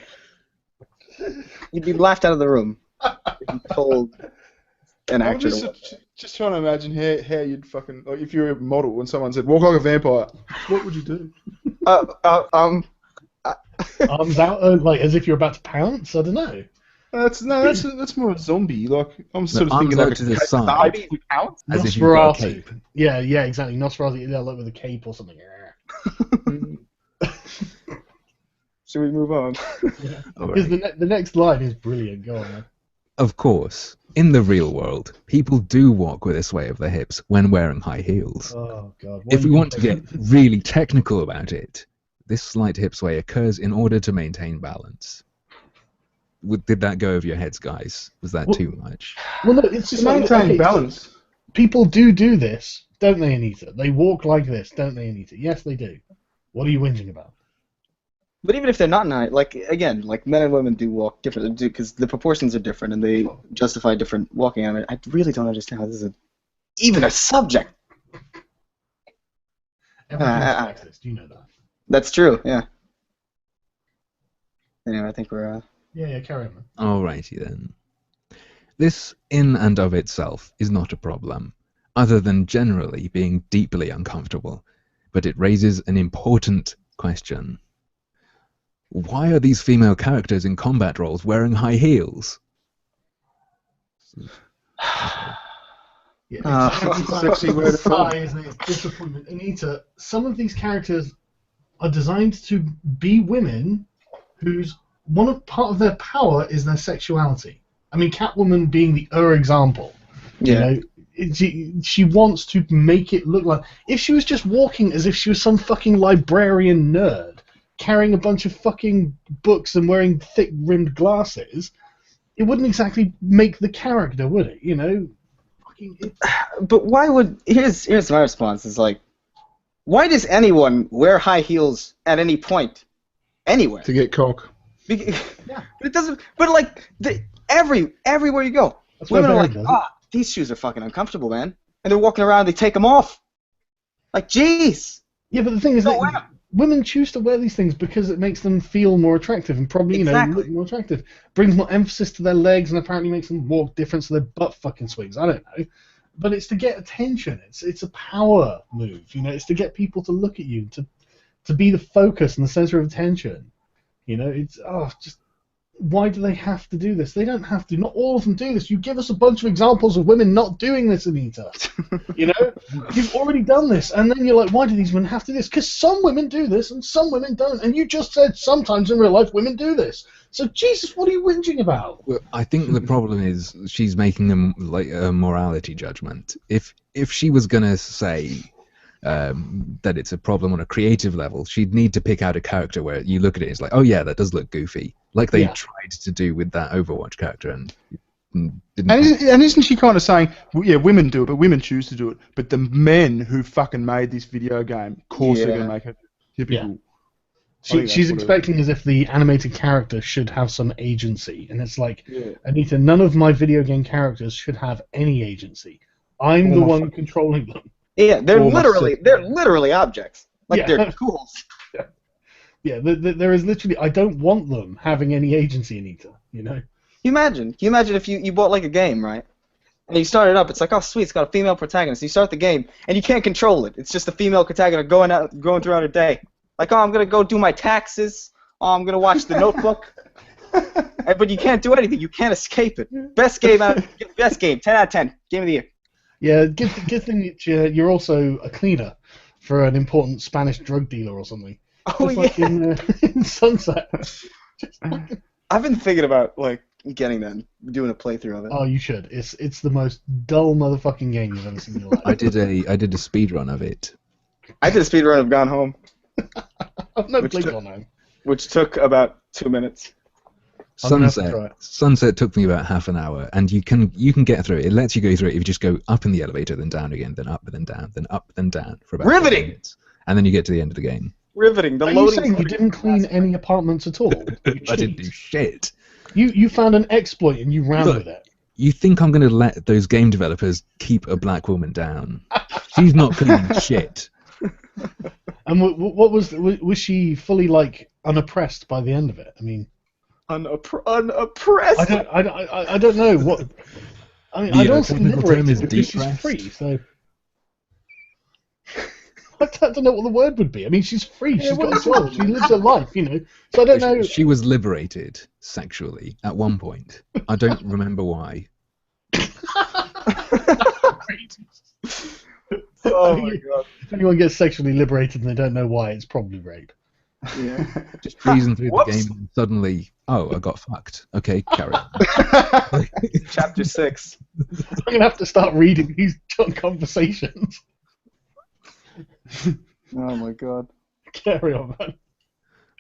You'd be laughed out of the room if you told an actor. Just trying to imagine how you'd fucking, like, if you were a model and someone said, "Walk like a vampire," what would you do? Arms out, like as if you're about to pounce. I don't know. That's more a zombie. Like, I'm sort of thinking like to the side, as if you've got a cape. Yeah, exactly. Nosferatu, like with a cape or something. Should we move on? Yeah. Because the next line is brilliant. Go on, man. Of course, in the real world, people do walk with a sway of their hips when wearing high heels. Oh God! If we want to get really technical about it, this slight hip sway occurs in order to maintain balance. Did that go over your heads, guys? Was that too much? Well, no, it's just maintain balance. People do this, don't they, Anita? They walk like this, don't they, Anita? Yes, they do. What are you whinging about? But even if they're not like men and women do walk different, because the proportions are different and they justify different walking. I really don't understand how this is even a subject. Everything's sexist, you know that. That's true, yeah. Anyway, I think we're... Yeah, carry on, man. Alrighty then. This, in and of itself, is not a problem, other than generally being deeply uncomfortable, but it raises an important question. Why are these female characters in combat roles wearing high heels? Yeah, Oh. it's Sexy word of sigh, isn't it? It's disappointment. Anita, some of these characters are designed to be women whose part of their power is their sexuality. I mean, Catwoman being the example. Yeah. You know, she wants to make it look like if she was just walking as if she was some fucking librarian nerd carrying a bunch of fucking books and wearing thick rimmed glasses, it wouldn't exactly make the character, would it? You know. But why would here's my response is like, why does anyone wear high heels at any point, anywhere? To get cock. Yeah. But it doesn't. But like everywhere you go, That's women why are Barry like, does it. these shoes are fucking uncomfortable, man. And they're walking around, they take them off. Like, jeez. Yeah, but the thing is No, that women choose to wear these things because it makes them feel more attractive and probably, Exactly. look more attractive. Brings more emphasis to their legs and apparently makes them more different to their butt fucking swings. I don't know. But it's to get attention. It's a power move, you know. It's to get people to look at you, to be the focus and the center of attention. You know, it's just why do they have to do this? They don't have to. Not all of them do this. You give us a bunch of examples of women not doing this, Anita. You know, you've already done this, and then you're like, why do these women have to do this? Because some women do this and some women don't. And you just said sometimes in real life women do this. So Jesus, what are you whinging about? Well, I think the problem is she's making a morality judgment. If she was gonna say that it's a problem on a creative level, she'd need to pick out a character where you look at it, it's like, oh yeah, that does look goofy, like they tried to do with that Overwatch character and didn't. And isn't she kind of saying, well, yeah, women do it, but women choose to do it, but the men who fucking made this video game, of course they're gonna make it typical. Yeah. She's expecting as if the animated character should have some agency, and it's like, Anita, none of my video game characters should have any agency. I'm the one controlling them. Yeah, they're literally objects. Like they're tools. Yeah, there is literally. I don't want them having any agency, Anita. You know. Can you imagine if you bought like a game, right? And you start it up, it's like, oh sweet, it's got a female protagonist. You start the game, and you can't control it. It's just a female protagonist going throughout her day. Like, oh, I'm gonna go do my taxes. Oh, I'm gonna watch The Notebook. But you can't do anything. You can't escape it. Best game, 10 out of 10. Game of the year. Yeah, good thing that you're also a cleaner for an important Spanish drug dealer or something. Oh, just like in Sunset. I've been thinking about like getting that and doing a playthrough of it. Oh, you should. It's the most dull motherfucking game you've ever seen in your life. I did a speed run of it. I did a speedrun of Gone Home. I've never played Gone Home. Which took about 2 minutes. Sunset took me about half an hour, and you can get through it. It lets you go through it if you just go up in the elevator, then down again, then up, then down, then up, then down for about 10 minutes, and then you get to the end of the game. Riveting. Are you saying you didn't clean any apartments at all? I didn't do shit. You found an exploit and you ran with it. You think I'm going to let those game developers keep a black woman down? She's not cleaning shit. And what was she fully like unoppressed by the end of it? I mean, unoppressed. I don't know what. I mean, I don't think liberated because she's free. So I don't know what the word would be. I mean, she's free. She's got a soul. She lives her life, you know. So I don't know. She was liberated sexually at one point. I don't remember why. Oh my god. If anyone gets sexually liberated and they don't know why, it's probably rape. Yeah. Just breezing through the game and suddenly, oh, I got fucked. Okay, carry on. Chapter 6. I'm going to have to start reading these conversations. Oh my god. Carry on, man.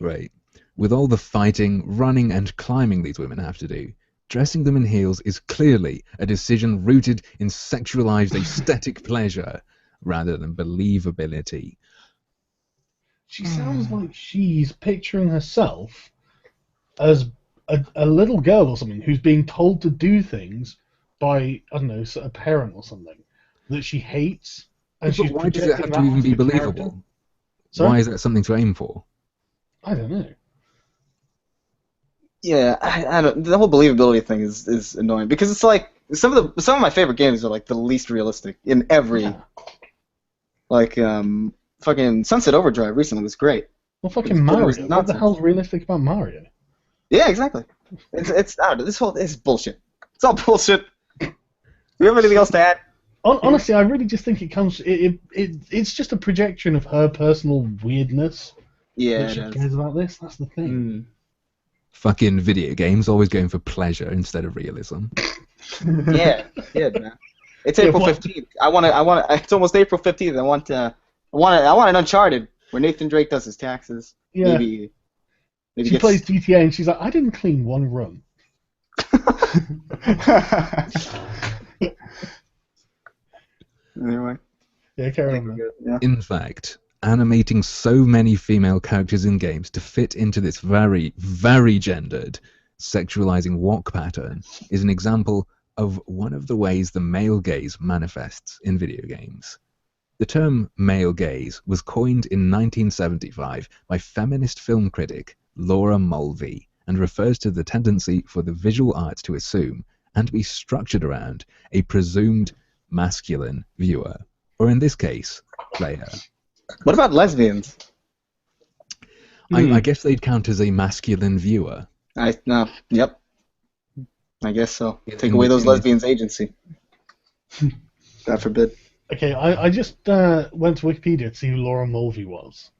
Right. With all the fighting, running, and climbing these women have to do, dressing them in heels is clearly a decision rooted in sexualized aesthetic pleasure rather than believability. She sounds like she's picturing herself as a little girl or something who's being told to do things by, I don't know, a parent or something that she hates. And But why does it have to even be believable? Why is that something to aim for? I don't know. Yeah, I don't. The whole believability thing is annoying because it's like some of my favorite games are like the least realistic in every. Yeah. Like fucking Sunset Overdrive recently was great. Well, fucking Mario. What the hell's realistic about Mario? Yeah, exactly. It's I don't know, this is bullshit. It's all bullshit. Do you have anything else to add? Honestly, I really just think it comes. It's just a projection of her personal weirdness. Yeah, That she cares about this. That's the thing. Fucking video games, always going for pleasure instead of realism. Yeah, man. It's Yeah, April what- 15th. I want. It's almost April 15th. I want an Uncharted where Nathan Drake does his taxes. Yeah. Maybe She gets, plays GTA and she's like, I didn't clean one room. Anyway. Yeah, carry on, man. Yeah. In fact, animating so many female characters in games to fit into this very, very gendered, sexualizing walk pattern is an example of one of the ways the male gaze manifests in video games. The term male gaze was coined in 1975 by feminist film critic Laura Mulvey and refers to the tendency for the visual arts to assume and be structured around a presumed masculine viewer, or in this case, player. What about lesbians? I guess they'd count as a masculine viewer. Yep. I guess so. In- Take in away the- those in the- lesbians' agency. God forbid. Okay, I just went to Wikipedia to see who Laura Mulvey was.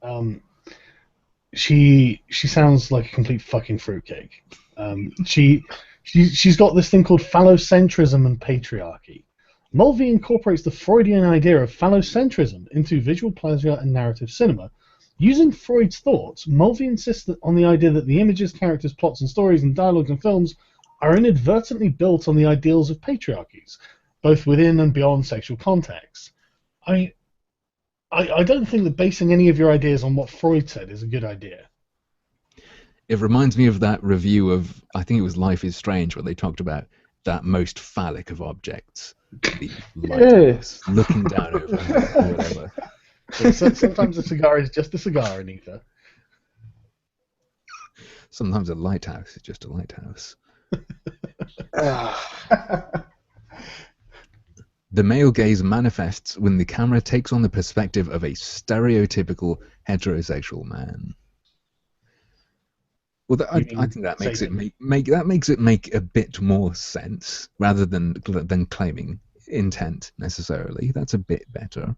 She sounds like a complete fucking fruitcake. She's got this thing called phallocentrism and patriarchy. Mulvey incorporates the Freudian idea of phallocentrism into visual pleasure and narrative cinema. Using Freud's thoughts, Mulvey insists on the idea that the images, characters, plots, and stories and dialogues in films are inadvertently built on the ideals of patriarchies, both within and beyond sexual contexts. I don't think that basing any of your ideas on what Freud said is a good idea. It reminds me of that review of, I think it was Life is Strange, where they talked about that most phallic of objects, the lighthouse, looking down over it, or whatever. Yeah, sometimes a cigar is just a cigar, Anita. Sometimes a lighthouse is just a lighthouse. The male gaze manifests when the camera takes on the perspective of a stereotypical heterosexual man. Well, I think that makes it make a bit more sense rather than claiming intent necessarily. That's a bit better.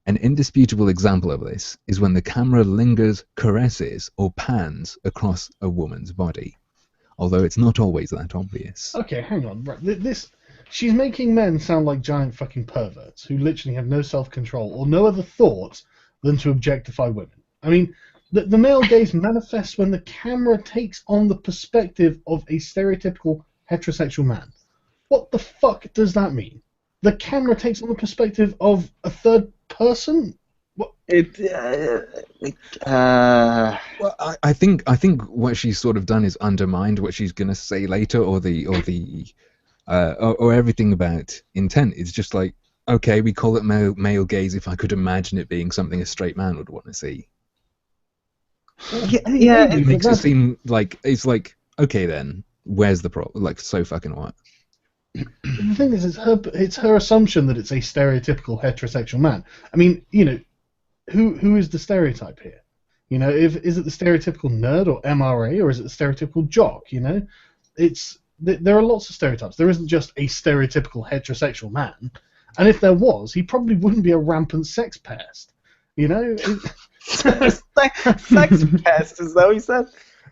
An indisputable example of this is when the camera lingers, caresses, or pans across a woman's body, although it's not always that obvious. Okay, hang on. Right, she's making men sound like giant fucking perverts who literally have no self-control or no other thought than to objectify women. I mean, the male gaze manifests when the camera takes on the perspective of a stereotypical heterosexual man. What the fuck does that mean? The camera takes on the perspective of a third person? What? Well, I think what she's sort of done is undermined what she's gonna say later, or everything about intent. It's just like, okay, we call it male gaze if I could imagine it being something a straight man would want to see. Yeah, It makes it seem like it's like, okay then, where's the problem? Like, so fucking what? The thing is, it's her assumption that it's a stereotypical heterosexual man. I mean, you know, who is the stereotype here? You know, is it the stereotypical nerd or MRA, or is it the stereotypical jock? You know, there are lots of stereotypes. There isn't just a stereotypical heterosexual man, and if there was, he probably wouldn't be a rampant sex pest. You know, sex pest, is that what you said?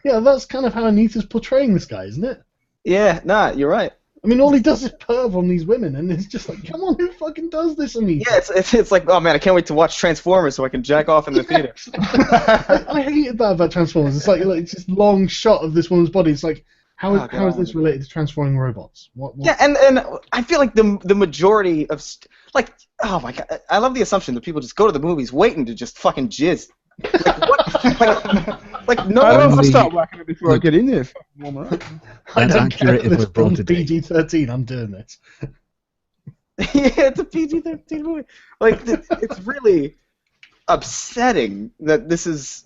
Yeah, that's kind of how Anita's portraying this guy, isn't it? Yeah, you're right. I mean, all he does is perv on these women, and it's just like, come on, who fucking does this, Anita? Yeah, it's like, oh man, I can't wait to watch Transformers so I can jack off in the theater. I hated that about Transformers. It's like it's this long shot of this woman's body. It's like, how is this related to transforming robots? What? Yeah, and I feel like the majority of oh my god, I love the assumption that people just go to the movies waiting to just fucking jizz. Like what? like no I one. don't start whacking it before I get in there. I That's don't care accurate if if it's we're brought from to date. PG-13. I'm doing this. Yeah, it's a PG-13 movie. Like it's really upsetting that this is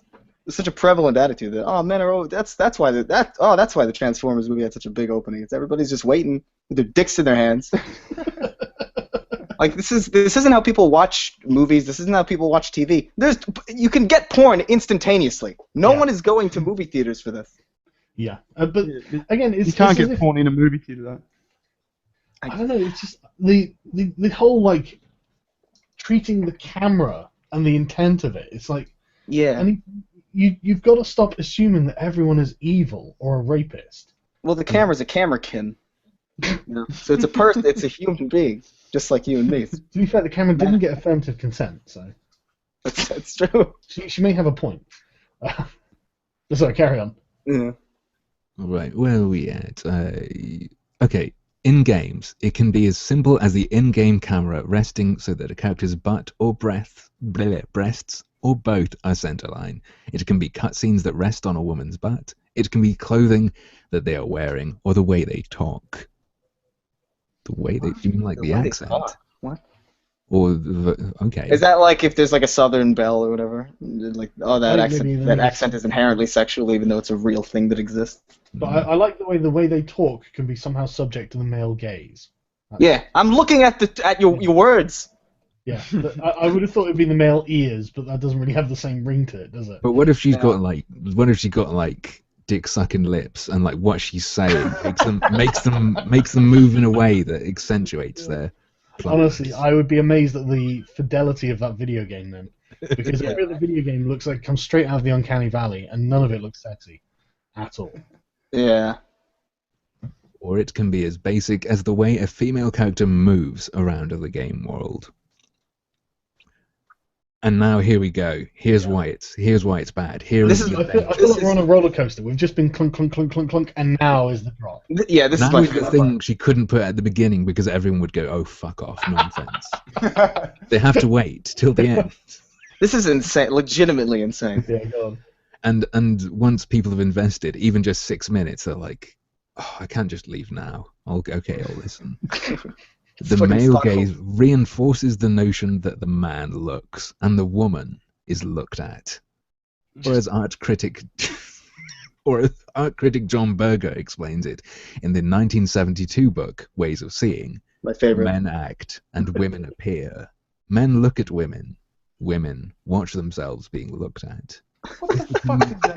such a prevalent attitude that men are that's why the Transformers movie had such a big opening. It's everybody's just waiting with their dicks in their hands. Like this isn't how people watch movies. This isn't how people watch TV. You can get porn instantaneously. No one is going to movie theaters for this. Yeah, but again, you can't get porn in a movie theater. Though. I don't know. It's just the whole like treating the camera and the intent of it. It's like, Yeah. and you've got to stop assuming that everyone is evil or a rapist. Well, the camera's a camerakin. So it's a person. It's a human being, just like you and me. To be fair, the camera didn't get affirmative consent, so That's true. she may have a point. Sorry, carry on. Yeah. Right, where are we at? Okay, in games, it can be as simple as the in-game camera resting so that a character's butt or breasts or both are centerline. It can be cutscenes that rest on a woman's butt. It can be clothing that they are wearing or the way they talk. The way they, you mean like the accent? What? Or okay. Is that like if there's like a Southern belle or whatever? Like, oh, that accent is inherently sexual, even though it's a real thing that exists. But I like the way they talk can be somehow subject to the male gaze. Yeah, I'm looking at your words. Yeah, I would have thought it'd be the male ears, but that doesn't really have the same ring to it, does it? But what if she's got like? What if she got like dick sucking lips and like what she's saying makes them move in a way that accentuates their. Honestly, I would be amazed at the fidelity of that video game then, because every other video game looks like it comes straight out of the Uncanny Valley, and none of it looks sexy at all. Yeah. Or it can be as basic as the way a female character moves around the game world. And now here we go. Here's why it's bad. I feel like we're on a roller coaster. We've just been clunk, clunk, clunk, clunk, clunk, and now is the drop. Yeah, this now is the thing she couldn't put at the beginning because everyone would go, "Oh, fuck off, nonsense." They have to wait till the end. This is insane, legitimately insane. Yeah, go on. And once people have invested, even just 6 minutes, they're like, "Oh, I can't just leave now. I'll listen." The male gaze reinforces the notion that the man looks and the woman is looked at. Or as art critic John Berger explains it in the 1972 book Ways of Seeing, my favorite. Men act and women appear. Men look at women. Women watch themselves being looked at. What the fuck is that?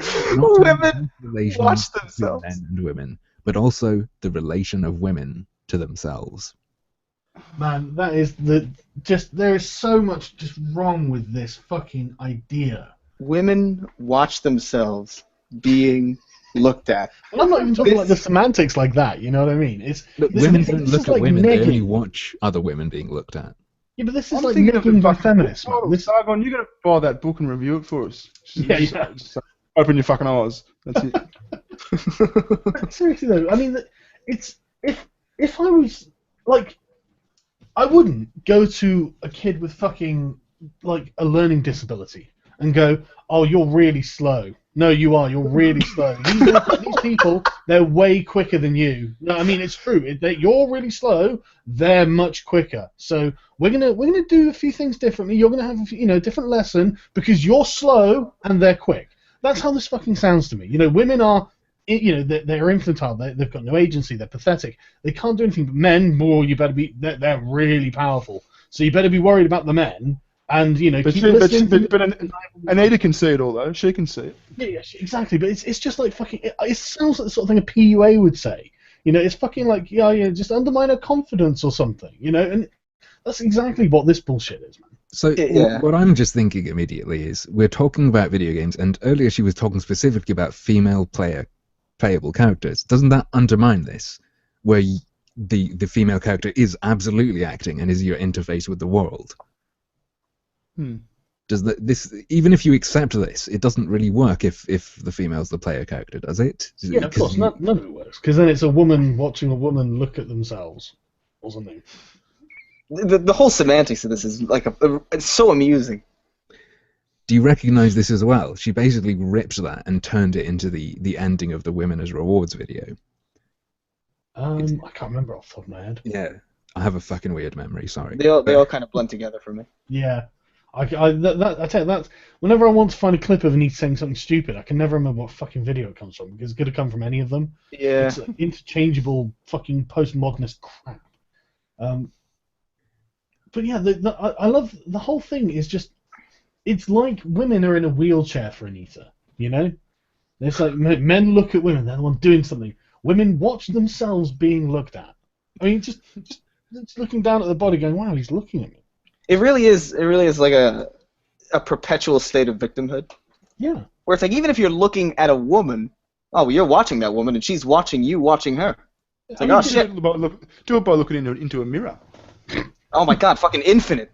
Women watch themselves. Men and women, but also the relation of women to themselves. Man, that is there is so much just wrong with this fucking idea. Women watch themselves being looked at. And I'm not even talking like the semantics like that, you know what I mean? Women don't look at women, they only watch other women being looked at. Yeah, but this is like negging by feminists. Sargon, you're going to buy that book and review it for us. Just open your fucking eyes. That's it. Seriously though, I mean, it's if I was like, I wouldn't go to a kid with fucking like a learning disability and go, "Oh, you're really slow." No, you are. You're really slow. These people, they're way quicker than you. No, I mean it's true. You're really slow. They're much quicker. So we're gonna do a few things differently. You're gonna have a different lesson because you're slow and they're quick. That's how this fucking sounds to me. Women are. They're infantile. They've got no agency. They're pathetic. They can't do anything. But men, you better be. They're really powerful. So you better be worried about the men. And keep listening. But Anita can see it all though. She can see it. Yeah, exactly. But it's just like fucking. It sounds like the sort of thing a PUA would say. It's fucking like just undermine her confidence or something. And that's exactly what this bullshit is, man. So what I'm just thinking immediately is we're talking about video games, and earlier she was talking specifically about female playable characters. Doesn't that undermine this, where the female character is absolutely acting and is your interface with the world? Does this, even if you accept this, it doesn't really work if the female's the player character, does it? Yeah, of course, none of it works, because then it's a woman watching a woman look at themselves or something. The whole semantics of this is like it's so amusing. Do you recognize this as well? She basically ripped that and turned it into the ending of the Women as Rewards video. I can't remember off the top of my head. Yeah, I have a fucking weird memory. Sorry. They all kind of blend together for me. Yeah. I tell you, that's whenever I want to find a clip of Anita saying something stupid, I can never remember what fucking video it comes from because it could have come from any of them. Yeah. It's interchangeable fucking postmodernist crap. But yeah, I love the whole thing. Is just, it's like women are in a wheelchair for Anita. It's like men look at women, they're the one doing something. Women watch themselves being looked at. I mean, just looking down at the body, going, "Wow, he's looking at me." It really is. It really is like a perpetual state of victimhood. Yeah. Where it's like even if you're looking at a woman, oh, you're watching that woman, and she's watching you, watching her. It's like, oh shit. Do it by looking into a mirror. Oh my god, fucking infinite.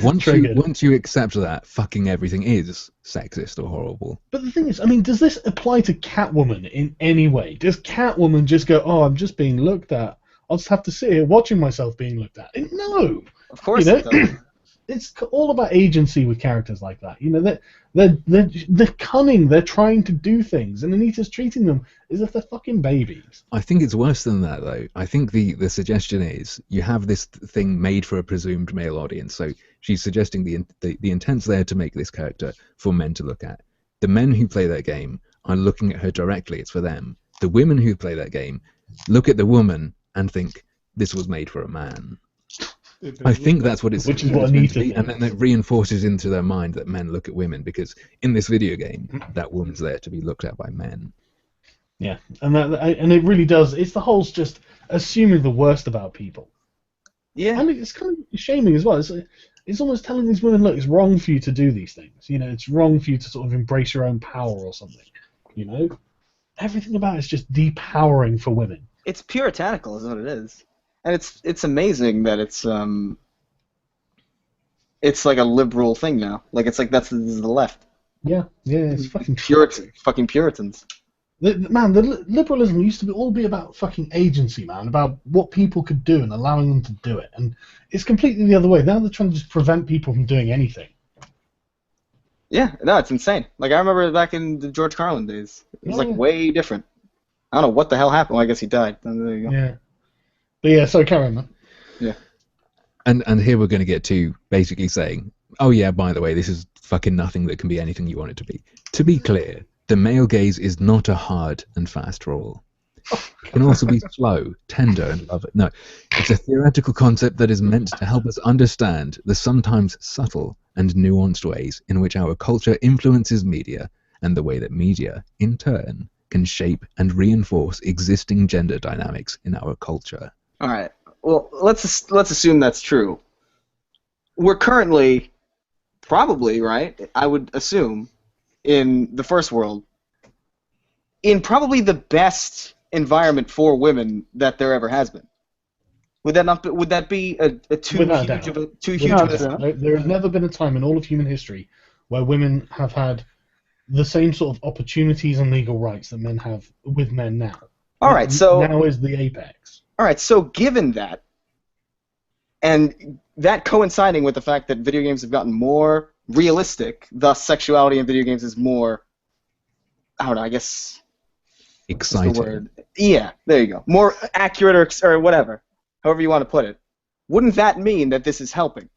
Once you accept that, fucking everything is sexist or horrible. But the thing is, I mean, does this apply to Catwoman in any way? Does Catwoman just go, "Oh, I'm just being looked at. I'll just have to sit here watching myself being looked at"? No. Of course You know? it does. It's all about agency with characters like that. You know, they're cunning. They're trying to do things, and Anita's treating them as if they're fucking babies. I think it's worse than that, though. I think the suggestion is you have this thing made for a presumed male audience. So she's suggesting the intent's there to make this character for men to look at. The men who play that game are looking at her directly. It's for them. The women who play that game look at the woman and think this was made for a man. I think that's what it's Which is what Anita and then it reinforces into their mind that men look at women because in this video game, that woman's there to be looked at by men. Yeah, and it really does. It's the whole just assuming the worst about people. Yeah. And it's kind of shaming as well. It's almost telling these women, look, it's wrong for you to do these things. You know, it's wrong for you to sort of embrace your own power or something. You know, everything about it's just depowering for women. It's puritanical, is what it is. And it's amazing that it's like a liberal thing now. Like it's like this is the left. Yeah, it's fucking Fucking Puritans. The liberalism used to all be about fucking agency, man, about what people could do and allowing them to do it. And it's completely the other way. Now they're trying to just prevent people from doing anything. Yeah, no, it's insane. Like I remember back in the George Carlin days, it was like way different. I don't know what the hell happened. Well, I guess he died. There you go. Yeah. But yeah, so carry on, man. Yeah. And here we're going to get to basically saying, oh yeah, by the way, this is fucking nothing that can be anything you want it to be. To be clear, the male gaze is not a hard and fast rule. It can also be slow, tender, and loving. No, it's a theoretical concept that is meant to help us understand the sometimes subtle and nuanced ways in which our culture influences media and the way that media, in turn, can shape and reinforce existing gender dynamics in our culture. All right. Well, let's assume that's true. We're currently, probably, right? I would assume, in the first world, in probably the best environment for women that there ever has been. Would that not? Would that be a too huge of a There has never been a time in all of human history where women have had the same sort of opportunities and legal rights that men have with men now. All right, so now is the apex. All right, so given that, and that coinciding with the fact that video games have gotten more realistic, thus sexuality in video games is more, I don't know, I guess... exciting. What's the word? Yeah, there you go. More accurate or whatever, however you want to put it. Wouldn't that mean that this is helping?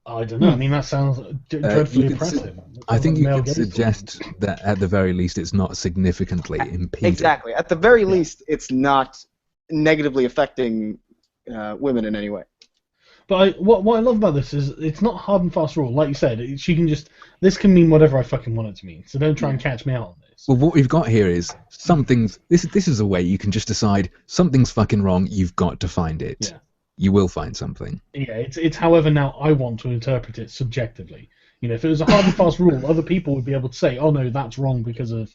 I don't know. I mean, that sounds dreadfully oppressive. I think you could suggest that at the very least it's not significantly impeding. Exactly. At the very least, it's not negatively affecting women in any way. But what I love about this is it's not hard and fast rule. Like you said, she can just... This can mean whatever I fucking want it to mean, so don't try and catch me out on this. Well, what we've got here is something's... This is a way you can just decide something's fucking wrong, you've got to find it. Yeah. You will find something. Yeah, it's however now I want to interpret it subjectively. You know, if it was a hard and fast rule, other people would be able to say, "Oh no, that's wrong because of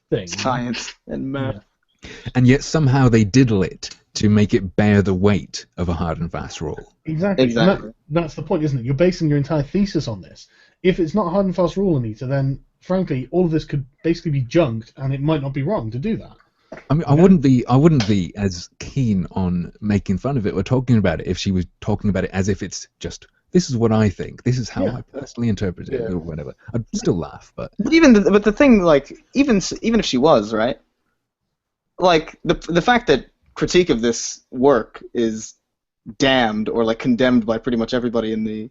things." Science and math. Yeah. And yet somehow they diddle it to make it bear the weight of a hard and fast rule. Exactly. That's the point, isn't it? You're basing your entire thesis on this. If it's not a hard and fast rule, Anita, then frankly, all of this could basically be junked, and it might not be wrong to do that. I mean, I wouldn't be as keen on making fun of it or talking about it if she was talking about it as if it's just, this is what I think, this is how I personally interpret it, or whatever. I'd still laugh, but but the thing, like, even if she was, right, like the fact that critique of this work is damned or like condemned by pretty much everybody in the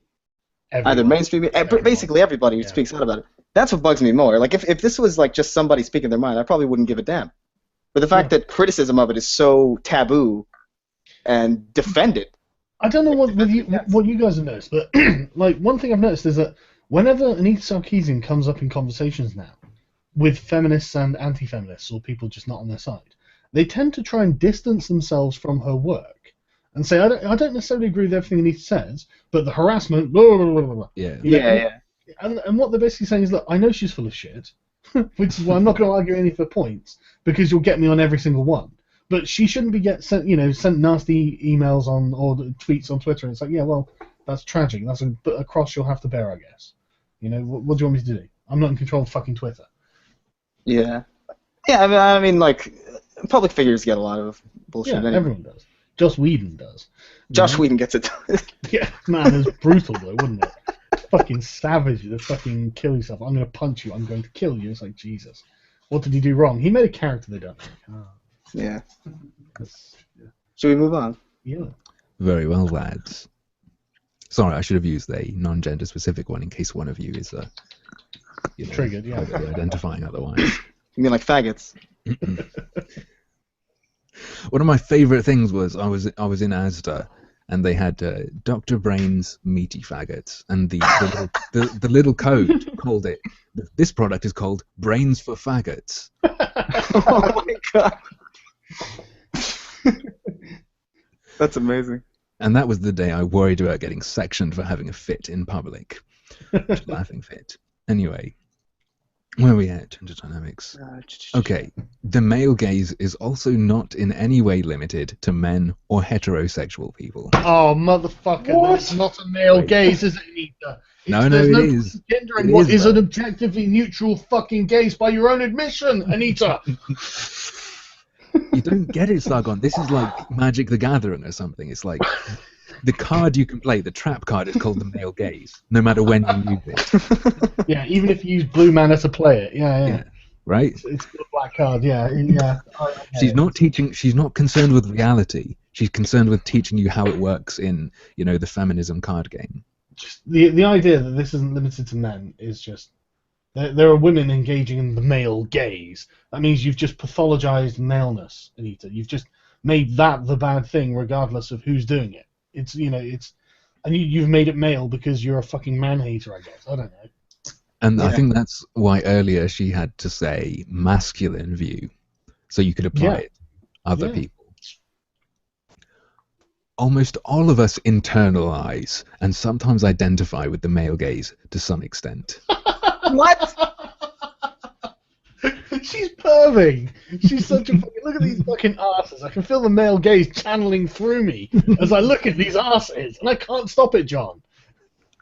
either mainstream, basically everybody who speaks out about it. That's what bugs me more. Like if this was like just somebody speaking their mind, I probably wouldn't give a damn. But the fact that criticism of it is so taboo and defended. I don't know what you guys have noticed, but like one thing I've noticed is that whenever Anita Sarkeesian comes up in conversations now with feminists and anti-feminists or people just not on their side, they tend to try and distance themselves from her work and say, I don't necessarily agree with everything Anita says, but the harassment, blah, blah, blah, blah, blah. Yeah. And what they're basically saying is, look, I know she's full of shit, which is why I'm not going to argue any of her points, because you'll get me on every single one. But she shouldn't be sent nasty emails on or tweets on Twitter. And it's like, yeah, well, that's tragic. That's a cross you'll have to bear, I guess. What do you want me to do? I'm not in control of fucking Twitter. Yeah. Yeah, I mean, like, public figures get a lot of bullshit. Yeah, anyway. everyone does. Joss Whedon does. Josh Whedon gets it done. Yeah, man, it's brutal though, wouldn't it? Fucking savage to fucking kill yourself. I'm going to punch you. I'm going to kill you. It's like, Jesus. What did he do wrong? He made a character they don't like. Oh. Yeah. Yeah. Should we move on? Yeah. Very well, lads. Sorry, I should have used a non-gender specific one in case one of you is Triggered, yeah. Identifying otherwise. You mean like faggots? One of my favourite things was I was in Asda and they had Dr. Brain's meaty faggots, and the little code called it. This product is called Brains for Faggots. Oh my god. That's amazing. And that was the day I worried about getting sectioned for having a fit in public. Laughing fit. Anyway, where are we at? Gender dynamics. Okay, the male gaze is also not in any way limited to men or heterosexual people. Oh, motherfucker. What? That's not a male gaze, is it, Anita? There's no it is. Gender It in what is, is an though. objectively neutral fucking gaze by your own admission, Anita. You don't get it, Sargon. This is like Magic the Gathering or something. It's like the card you can play, the trap card, is called the male gaze, no matter when you use it. Yeah, even if you use blue mana to play it. Yeah. Right? It's a black card, yeah. She's not teaching. She's not concerned with reality. She's concerned with teaching you how it works in, the feminism card game. Just the idea that this isn't limited to men is just... There are women engaging in the male gaze. That means you've just pathologized maleness, Anita. You've just made that the bad thing, regardless of who's doing it. And you've made it male because you're a fucking man-hater, I guess. I don't know. And I think that's why earlier she had to say masculine view, so you could apply it to other people. Almost all of us internalize and sometimes identify with the male gaze to some extent. What? She's perving. She's such a fucking... Look at these fucking arses. I can feel the male gaze channeling through me as I look at these arses, and I can't stop it, John.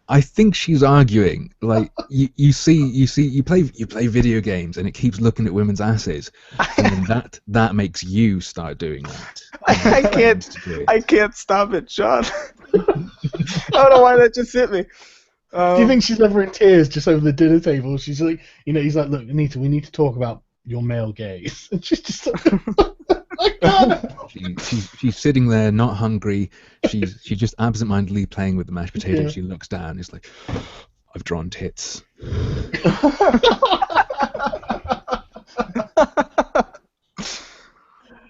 I think she's arguing, like, you play video games and it keeps looking at women's asses, and then that makes you start doing that. I can't stop it, Sean. I don't know why that just hit me. Do you think she's ever in tears just over the dinner table? She's like, he's like, look, Anita, we need to talk about your male gaze. And she's just like, I can't. She's sitting there, not hungry. She's just absentmindedly playing with the mashed potatoes. Yeah. She looks down. It's like, I've drawn tits.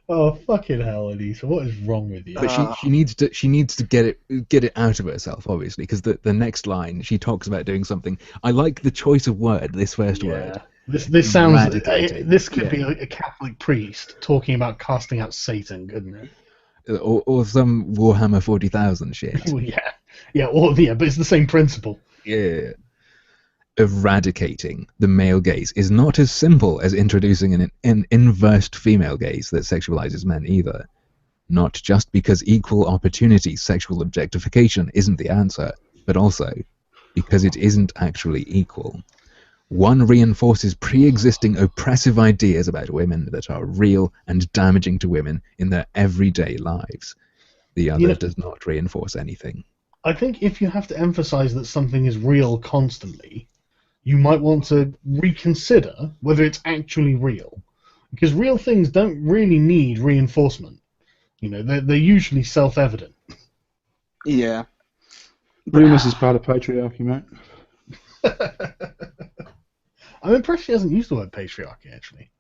Oh fucking hell, Anita! What is wrong with you? But she needs to get it out of herself, obviously, because the next line she talks about doing something. I like the choice of word. This first word. This sounds. Eradicating. This could be a Catholic priest talking about casting out Satan, couldn't it? Or some Warhammer 40,000 shit. Well, yeah, but it's the same principle. Yeah. Eradicating the male gaze is not as simple as introducing an inversed female gaze that sexualizes men either. Not just because equal opportunity sexual objectification isn't the answer, but also because it isn't actually equal. One reinforces pre-existing oppressive ideas about women that are real and damaging to women in their everyday lives. The other does not reinforce anything. I think if you have to emphasize that something is real constantly, you might want to reconsider whether it's actually real. Because real things don't really need reinforcement. They're usually self-evident. Yeah. Realness is part of patriarchy, mate. I'm impressed she hasn't used the word patriarchy, actually.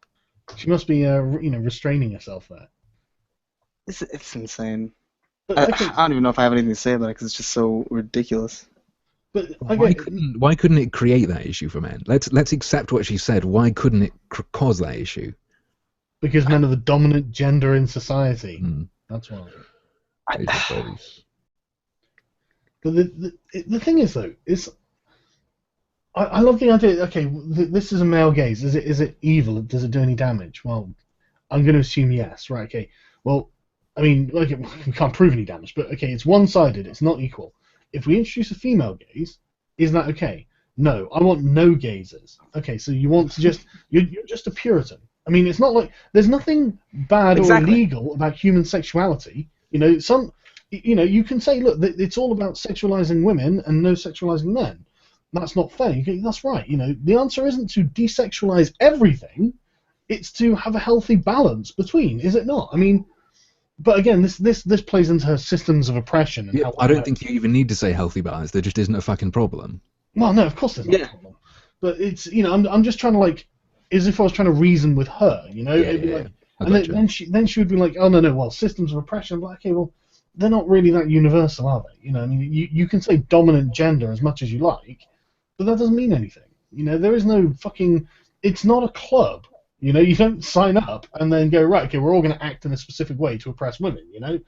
She must be, restraining herself there. It's insane. But I don't even know if I have anything to say about it because it's just so ridiculous. But Why couldn't it create that issue for men? Let's accept what she said. Why couldn't it cause that issue? because men are the dominant gender in society. Mm. That's why. Age of bodies. But the thing is though, is I love the idea. Okay, this is a male gaze. Is it evil? Does it do any damage? Well, I'm going to assume yes. Right. Okay. Well, I mean, like we can't prove any damage, but okay, it's one-sided. It's not equal. If we introduce a female gaze, is that okay? No, I want no gazes. Okay, so you want to you're just a Puritan. I mean, it's not like there's nothing bad or illegal about human sexuality. You know, you can say, look, it's all about sexualizing women and no sexualizing men. That's not fair. That's right. You know, the answer isn't to desexualize everything. It's to have a healthy balance between, is it not? I mean, but again, this plays into her systems of oppression. And yeah, I don't think you even need to say healthy balance. There just isn't a fucking problem. Well, no, of course there's not a problem. But it's, you know, I'm just trying to, like, as if I was trying to reason with her, you know? Yeah, It'd be yeah, like, and then she would be like, oh, no, well, systems of oppression. I'm like, okay, well, they're not really that universal, are they? You know, I mean, you can say dominant gender as much as you like, but that doesn't mean anything. You know, there is no fucking, it's not a club. You know, you don't sign up and then go, right, okay, we're all going to act in a specific way to oppress women, you know?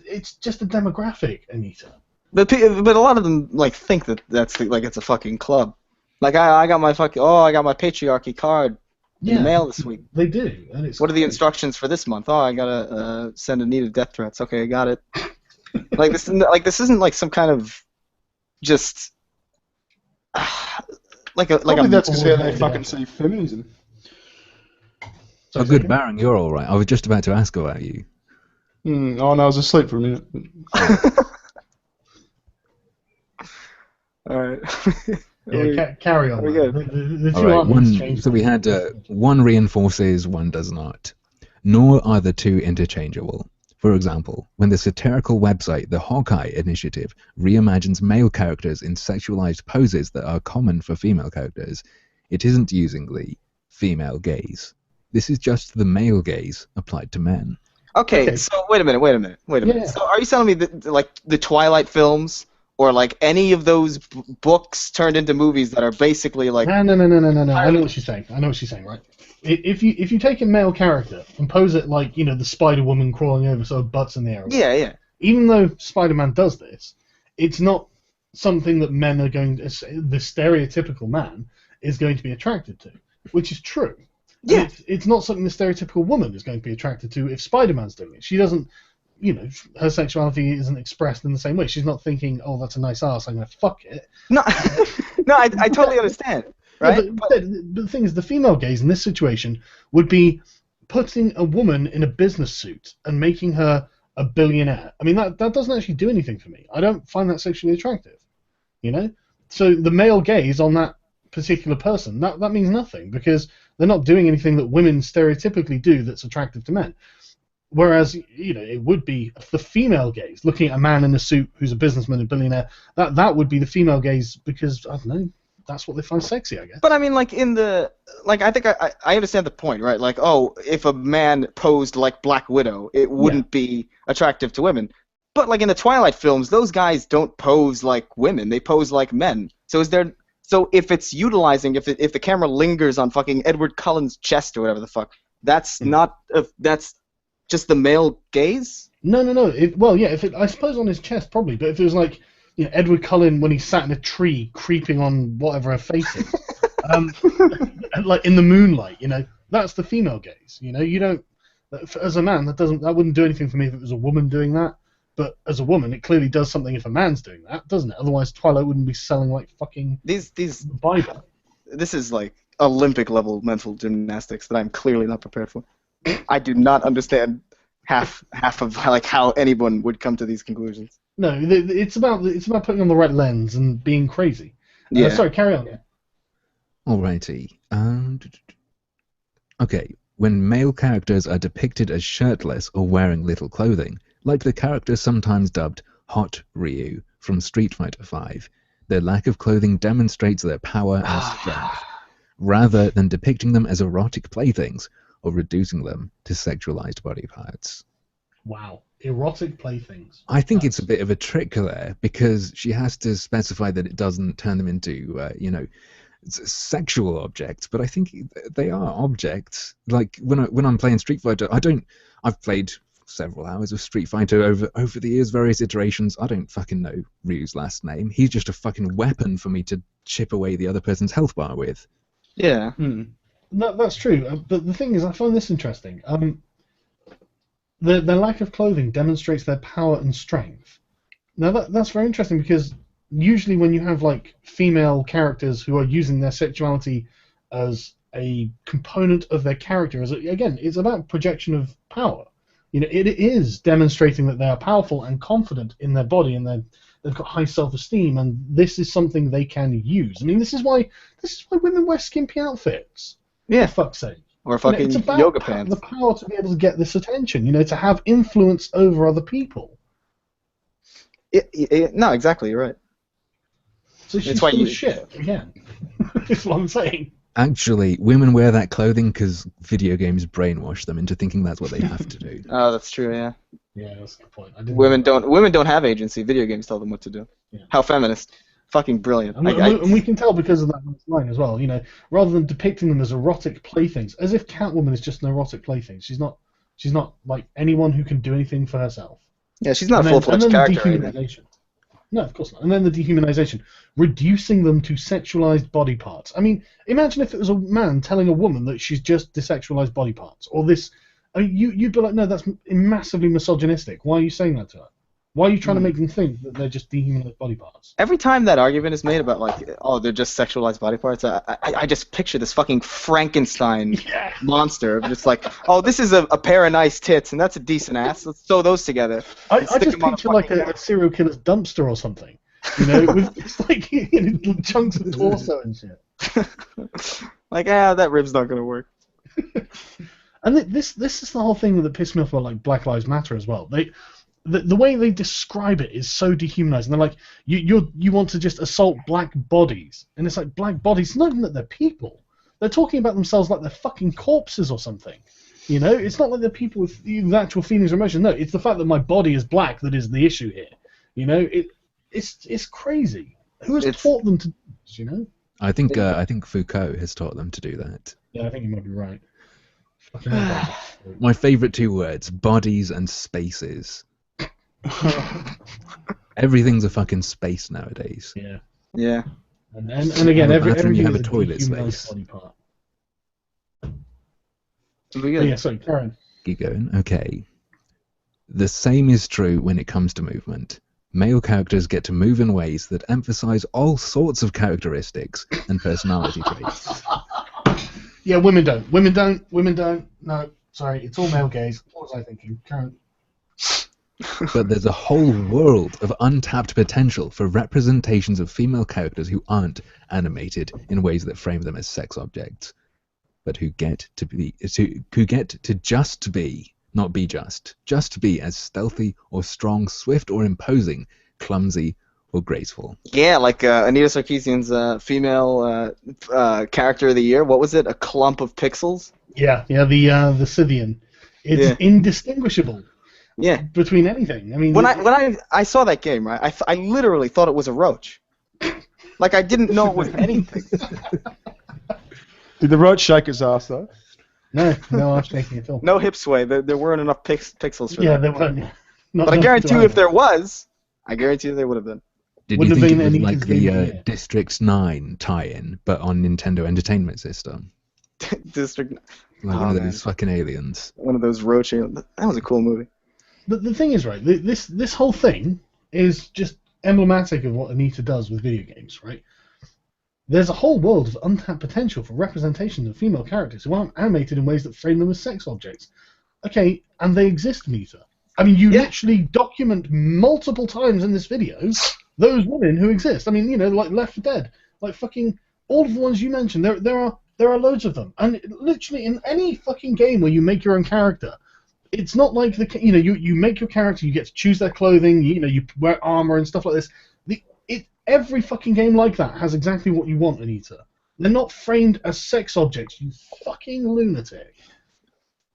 It's just a demographic, Anita. But a lot of them like think that like it's a fucking club. Like I got my patriarchy card in the mail this week. They do, and it's what are the instructions for this month? Oh, I gotta send Anita death threats. Okay, I got it. this isn't like some kind of just Probably that's just how they fucking see feminism. Oh, good, Baron, you're all right. I was just about to ask about you. Oh no, I was asleep for a minute. All right. Yeah, carry on. Very good. The All two right, arguments change. so we had one reinforces, one does not. Nor are the two interchangeable. For example, when the satirical website The Hawkeye Initiative reimagines male characters in sexualized poses that are common for female characters, it isn't using the female gaze. This is just the male gaze applied to men. Okay, so wait a minute. Yeah. So are you telling me that like the Twilight films or like any of those books turned into movies that are basically like... No. I know what she's saying. Right? If you take a male character and pose it like, you know, the Spider-Woman crawling over so her butt's in the air. Yeah. Even though Spider-Man does this, it's not something that men are going to... The stereotypical man is going to be attracted to, which is true. Yeah. It's not something the stereotypical woman is going to be attracted to if Spider-Man's doing it. She doesn't... You know, her sexuality isn't expressed in the same way. She's not thinking, "Oh, that's a nice ass. I'm gonna fuck it." No, I totally understand, right? Yeah, but the thing is, the female gaze in this situation would be putting a woman in a business suit and making her a billionaire. I mean, that doesn't actually do anything for me. I don't find that sexually attractive. You know, so the male gaze on that particular person that means nothing because they're not doing anything that women stereotypically do that's attractive to men. Whereas, you know, it would be the female gaze, looking at a man in a suit who's a businessman and billionaire, that would be the female gaze because, I don't know, that's what they find sexy, I guess. But I mean, like, I think I understand the point, right? Like, oh, if a man posed like Black Widow, it wouldn't be attractive to women. But, like, in the Twilight films, those guys don't pose like women, they pose like men. So if it's utilizing, if the camera lingers on fucking Edward Cullen's chest or whatever the fuck, that's that's just the male gaze? No. I suppose on his chest probably, but if it was like, you know, Edward Cullen when he sat in a tree creeping on whatever her face is, like in the moonlight, you know, that's the female gaze. You know, you don't. As a man, that wouldn't do anything for me if it was a woman doing that. But as a woman, it clearly does something if a man's doing that, doesn't it? Otherwise, Twilight wouldn't be selling like fucking these Bible. This is like Olympic level mental gymnastics that I'm clearly not prepared for. I do not understand half of like how anyone would come to these conclusions. No, it's about putting on the right lens and being crazy. Yeah. Sorry, carry on. Yeah. Alrighty. Okay, when male characters are depicted as shirtless or wearing little clothing, like the character sometimes dubbed Hot Ryu from Street Fighter V, their lack of clothing demonstrates their power and strength, rather than depicting them as erotic playthings or reducing them to sexualized body parts. Wow. Erotic playthings. I think it's a bit of a trick there because she has to specify that it doesn't turn them into, sexual objects, but I think they are objects. Like when I'm playing Street Fighter, I've played several hours of Street Fighter over the years, various iterations. I don't fucking know Ryu's last name. He's just a fucking weapon for me to chip away the other person's health bar with. Yeah. No, that's true. But the thing is, I find this interesting. Their lack of clothing demonstrates their power and strength. Now that's very interesting because usually when you have like female characters who are using their sexuality as a component of their character, again, it's about projection of power. You know, it is demonstrating that they are powerful and confident in their body, and they've got high self-esteem, and this is something they can use. I mean, this is why women wear skimpy outfits. Yeah. For fuck's sake. Or fucking it's about yoga pants. The power to be able to get this attention. You know, to have influence over other people. No, exactly. You're right. So she's full of shit again. That's what I'm saying. Actually, women wear that clothing because video games brainwash them into thinking that's what they have to do. Oh, that's true. Yeah. Yeah, that's a good point. Women don't have agency. Video games tell them what to do. Yeah. How feminist. Fucking brilliant. And we can tell because of that line as well. You know, rather than depicting them as erotic playthings, as if Catwoman is just an erotic plaything. She's not like anyone who can do anything for herself. Yeah, she's not a full-fledged character. Dehumanization. No, of course not. And then the dehumanization, reducing them to sexualized body parts. I mean, imagine if it was a man telling a woman that she's just desexualized body parts, or this. I mean, you'd be like, no, that's massively misogynistic. Why are you saying that to her? Why are you trying to make them think that they're just dehumanized body parts? Every time that argument is made about, like, oh, they're just sexualized body parts, I just picture this fucking Frankenstein monster. Just like, oh, this is a pair of nice tits, and that's a decent ass. Let's sew those together. I just picture like a serial killer's dumpster or something. You know, with it's like chunks of torso and shit. Like, that rib's not going to work. And this is the whole thing that pissed me off about, like, Black Lives Matter as well. The way they describe it is so dehumanizing. They're like, you want to just assault black bodies, and it's like black bodies. It's not even that they're people. They're talking about themselves like they're fucking corpses or something. You know, it's not like they're people with actual feelings or emotions. No, it's the fact that my body is black that is the issue here. You know, it's crazy. Who has taught them to do this, you know? I think Foucault has taught them to do that. Yeah, I think you might be right. My favourite two words: bodies and spaces. Everything's a fucking space nowadays. Yeah. Yeah. And again, every you have a toilet space. Body part. Yeah, sorry, Karen. Keep going. Okay. The same is true when it comes to movement. Male characters get to move in ways that emphasize all sorts of characteristics and personality traits. Yeah, women don't. Women don't. No, sorry, it's all male gaze. What was I thinking? Karen. But there's a whole world of untapped potential for representations of female characters who aren't animated in ways that frame them as sex objects, but who get to just be, not be just to be as stealthy or strong, swift or imposing, clumsy or graceful. Yeah, like Anita Sarkeesian's female character of the year. What was it? A clump of pixels? Yeah, the Scythian. It's indistinguishable. Yeah. Between anything. I mean, when I saw that game, right, I literally thought it was a roach. Like, I didn't know it was anything. Did the roach shake its ass though? No, I'm shaking at all. No hip sway. There weren't enough pixels for that. Yeah, there weren't. But I guarantee you, if there was, there would have been. Did you think it was like the District 9 tie-in, but on Nintendo Entertainment System? District. Like one of those fucking aliens. One of those roach aliens. That was a cool movie. The thing is, right, this whole thing is just emblematic of what Anita does with video games, right? There's a whole world of untapped potential for representation of female characters who aren't animated in ways that frame them as sex objects. Okay, and they exist, Anita. I mean, you literally document multiple times in this video those women who exist. I mean, you know, like Left 4 Dead, like fucking all of the ones you mentioned. There are loads of them, and literally in any fucking game where you make your own character, it's not like you make your character, you get to choose their clothing, you wear armor and stuff like this. Every fucking game like that has exactly what you want, Anita. They're not framed as sex objects, you fucking lunatic.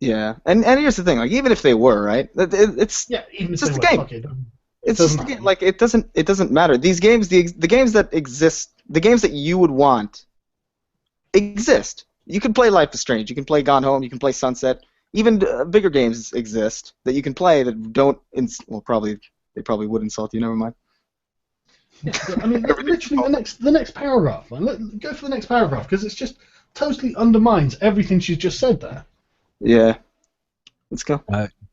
Yeah, and here's the thing, like, even if they were, right? It's even it's just a game. It's just a game. Like, it doesn't matter. These games, the games that exist, the games that you would want exist. You can play Life is Strange. You can play Gone Home. You can play Sunset. Even bigger games exist that you can play that don't. Well, they probably would insult you. Never mind. Yeah, I mean, literally the next paragraph. Go for the next paragraph because it's just totally undermines everything she's just said there. Yeah. Let's go.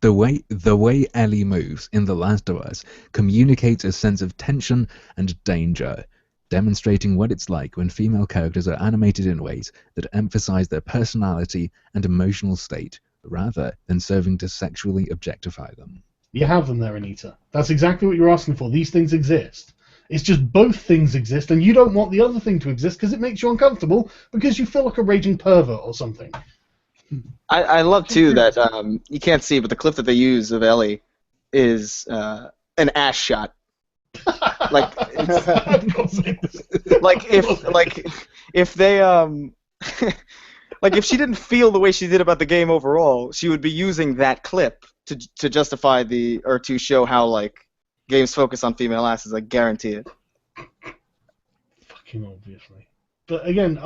The way Ellie moves in The Last of Us communicates a sense of tension and danger, demonstrating what it's like when female characters are animated in ways that emphasize their personality and emotional state rather than serving to sexually objectify them. You have them there, Anita. That's exactly what you're asking for. These things exist. It's just both things exist, and you don't want the other thing to exist because it makes you uncomfortable because you feel like a raging pervert or something. I love too that you can't see, but the clip that they use of Ellie is an ass shot. Like, if they like if she didn't feel the way she did about the game overall, she would be using that clip to justify or to show how like games focus on female asses. I guarantee it. Fucking obviously. But again,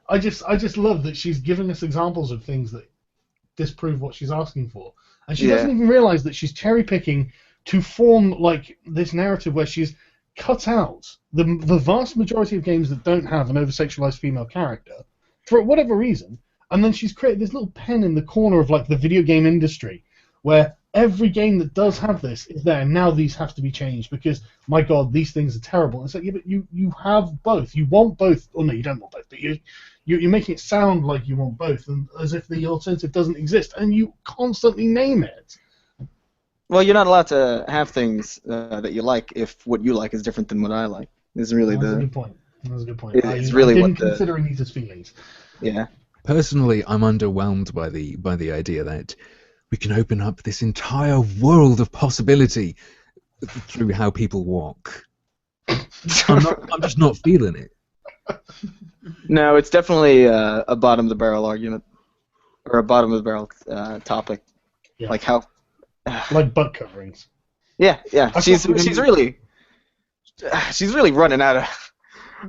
I just love that she's giving us examples of things that disprove what she's asking for, and she doesn't even realize that she's cherry picking to form like this narrative where she's cut out the vast majority of games that don't have an over-sexualized female character for whatever reason, and then she's created this little pen in the corner of like the video game industry where every game that does have this is there. Now these have to be changed because, my God, these things are terrible. And so, yeah, but you have both. You want both. Oh, no, you don't want both. But you're making it sound like you want both, and as if the alternative doesn't exist, and you constantly name it. Well, you're not allowed to have things that you like if what you like is different than what I like. Is really That's a good point. That's a good point. It's really I didn't consider Anita's feelings. Yeah. Personally, I'm underwhelmed by the idea that we can open up this entire world of possibility through how people walk. I'm just not feeling it. No, it's definitely a bottom of the barrel argument, or a bottom of the barrel topic. Yeah. Like how. Like butt coverings. Yeah. She's really running out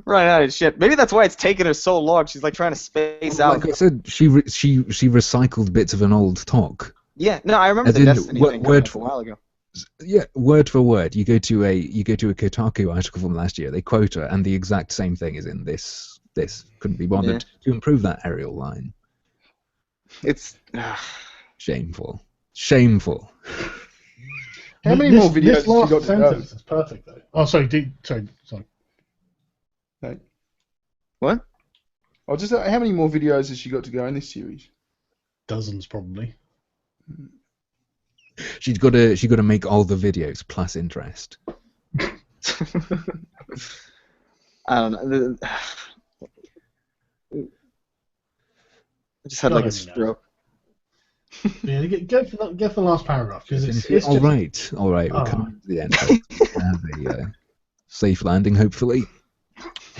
of shit. Maybe that's why it's taken her so long. She's like trying to space out. Like I said, she recycled bits of an old talk. Yeah, no, I remember the Destiny thing a while ago. Yeah, word for word. You go to a Kotaku article from last year. They quote her, and the exact same thing is in this. This couldn't be bothered to improve that aerial line. It's shameful. How many more videos this last have you got to go? sentence is perfect though. Oh, sorry. Sorry. No. What? I'll just how many more videos has she got to go in this series? Dozens probably. She's got to make all the videos plus interest. I don't know. I just had like a stroke. Yeah, go for the last paragraph because it's all right. We're coming to the end. Have a safe landing, hopefully.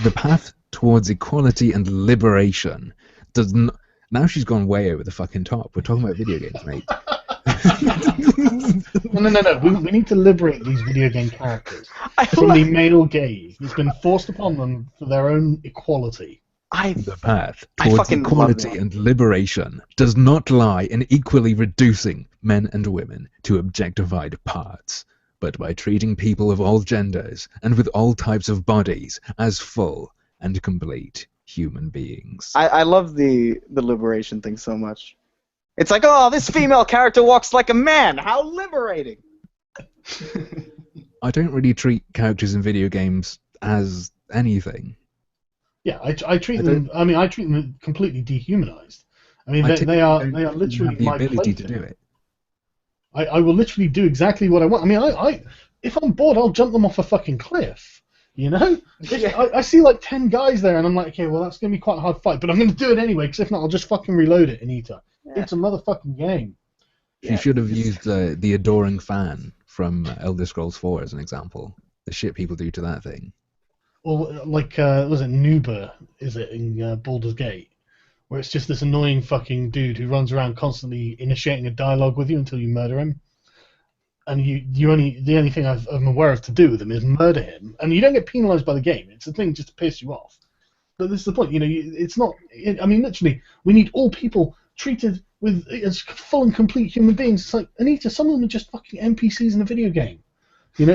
The path towards equality and liberation does not. Now she's gone way over the fucking top. We're talking about video games, mate. No. We need to liberate these video game characters from the male gaze that's been forced upon them for their own equality. The path towards equality and liberation does not lie in equally reducing men and women to objectified parts, but by treating people of all genders and with all types of bodies as full and complete human beings. I love the liberation thing so much. It's like, oh, this female character walks like a man. How liberating! I don't really treat characters in video games as anything. Yeah, I treat them. I mean, I treat them completely dehumanized. I mean, they are literally the my ability plaything. to do it. I will literally do exactly what I want. I mean, I if I'm bored, I'll jump them off a fucking cliff. You know? I see like 10 guys there, and I'm like, okay, well, that's gonna be quite a hard fight, but I'm gonna do it anyway, because if not, I'll just fucking reload it, Anita. Yeah. It's a motherfucking game. She should have used the adoring fan from Elder Scrolls 4 as an example. The shit people do to that thing. Or like, was it Nuba? Is it in Baldur's Gate, where it's just this annoying fucking dude who runs around constantly initiating a dialogue with you until you murder him, and the only thing I'm aware of to do with him is murder him, and you don't get penalised by the game. It's a thing just to piss you off. But this is the point. It's not. I mean, literally, we need all people treated with as full and complete human beings. It's like, Anita, some of them are just fucking NPCs in a video game.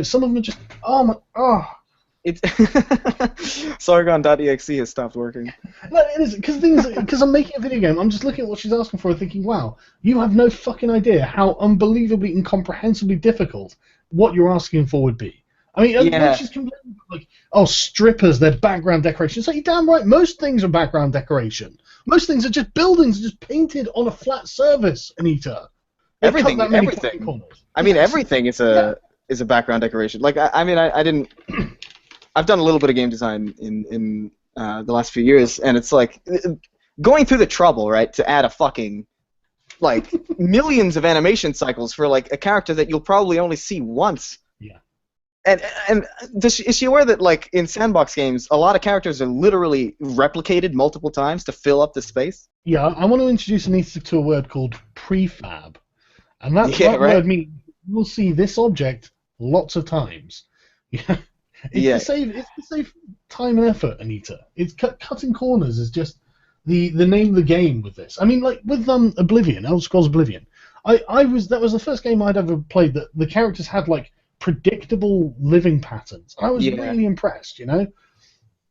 Some of them are just It's Sargon.exe has stopped working. No, it is because I'm making a video game. I'm just looking at what she's asking for and thinking, wow, you have no fucking idea how unbelievably incomprehensibly difficult what you're asking for would be. I mean, when she's complaining like, strippers, they're background decoration. It's like, you're damn right, most things are background decoration. Most things are just buildings just painted on a flat surface, Anita. Everything. I mean, everything is a background decoration. Like, I didn't. I've done a little bit of game design in the last few years, and it's like going through the trouble, right, to add a fucking like millions of animation cycles for like a character that you'll probably only see once. Yeah. And is she aware that like in sandbox games, a lot of characters are literally replicated multiple times to fill up the space? Yeah, I want to introduce Anita to a word called prefab, and that word means you'll see this object lots of times. Yeah. It's to save time and effort, Anita. It's cutting corners is just the name of the game with this. I mean, like with Oblivion, Elder Scrolls Oblivion, that was the first game I'd ever played that the characters had like predictable living patterns. I was really impressed, And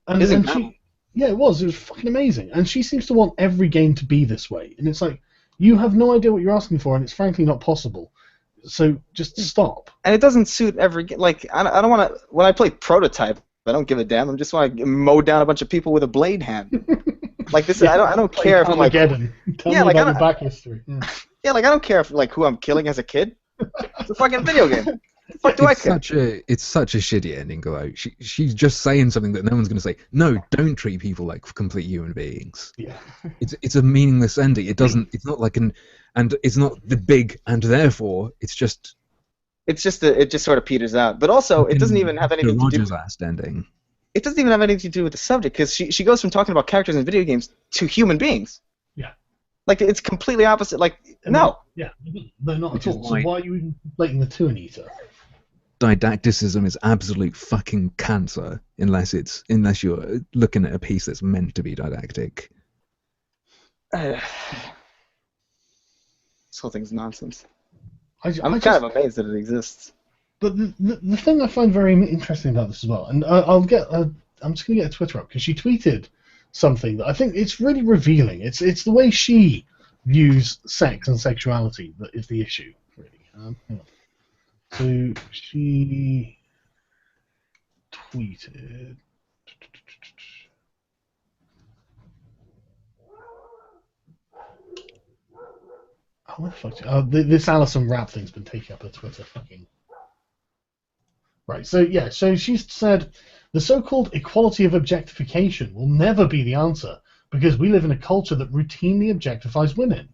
it was fucking amazing. And she seems to want every game to be this way, and it's like you have no idea what you're asking for, and it's frankly not possible. So just stop. And it doesn't suit every game. Like I don't want to. When I play Prototype, I don't give a damn. I just want to mow down a bunch of people with a blade hand. Like this, I don't care if I'm like. Tell me about your back history. Yeah, like I don't care if like who I'm killing as a kid. It's a fucking video game. What do I care? It's such a shitty ending, though. She's just saying something that no one's going to say. No, don't treat people like complete human beings. Yeah. It's a meaningless ending. It doesn't. It's not like and it's not the big and therefore it's just. It just sort of peters out. But also, it doesn't even have anything to do. Roger's last ending. It doesn't even have anything to do with the subject because she goes from talking about characters in video games to human beings. Yeah. Like it's completely opposite. Like no. Yeah. No, not at all. So why are you even conflating the two, Anita? Didacticism is absolute fucking cancer unless you're looking at a piece that's meant to be didactic. This whole thing's nonsense. I'm kind of amazed that it exists. But the thing I find very interesting about this as well, and I'm just gonna get a Twitter up because she tweeted something that I think it's really revealing. It's the way she views sex and sexuality that is the issue, really. Hang on. So she tweeted. Oh, what the fuck? This Alison Rapp thing's been taking up her Twitter. Fucking. Right. So she said the so-called equality of objectification will never be the answer because we live in a culture that routinely objectifies women.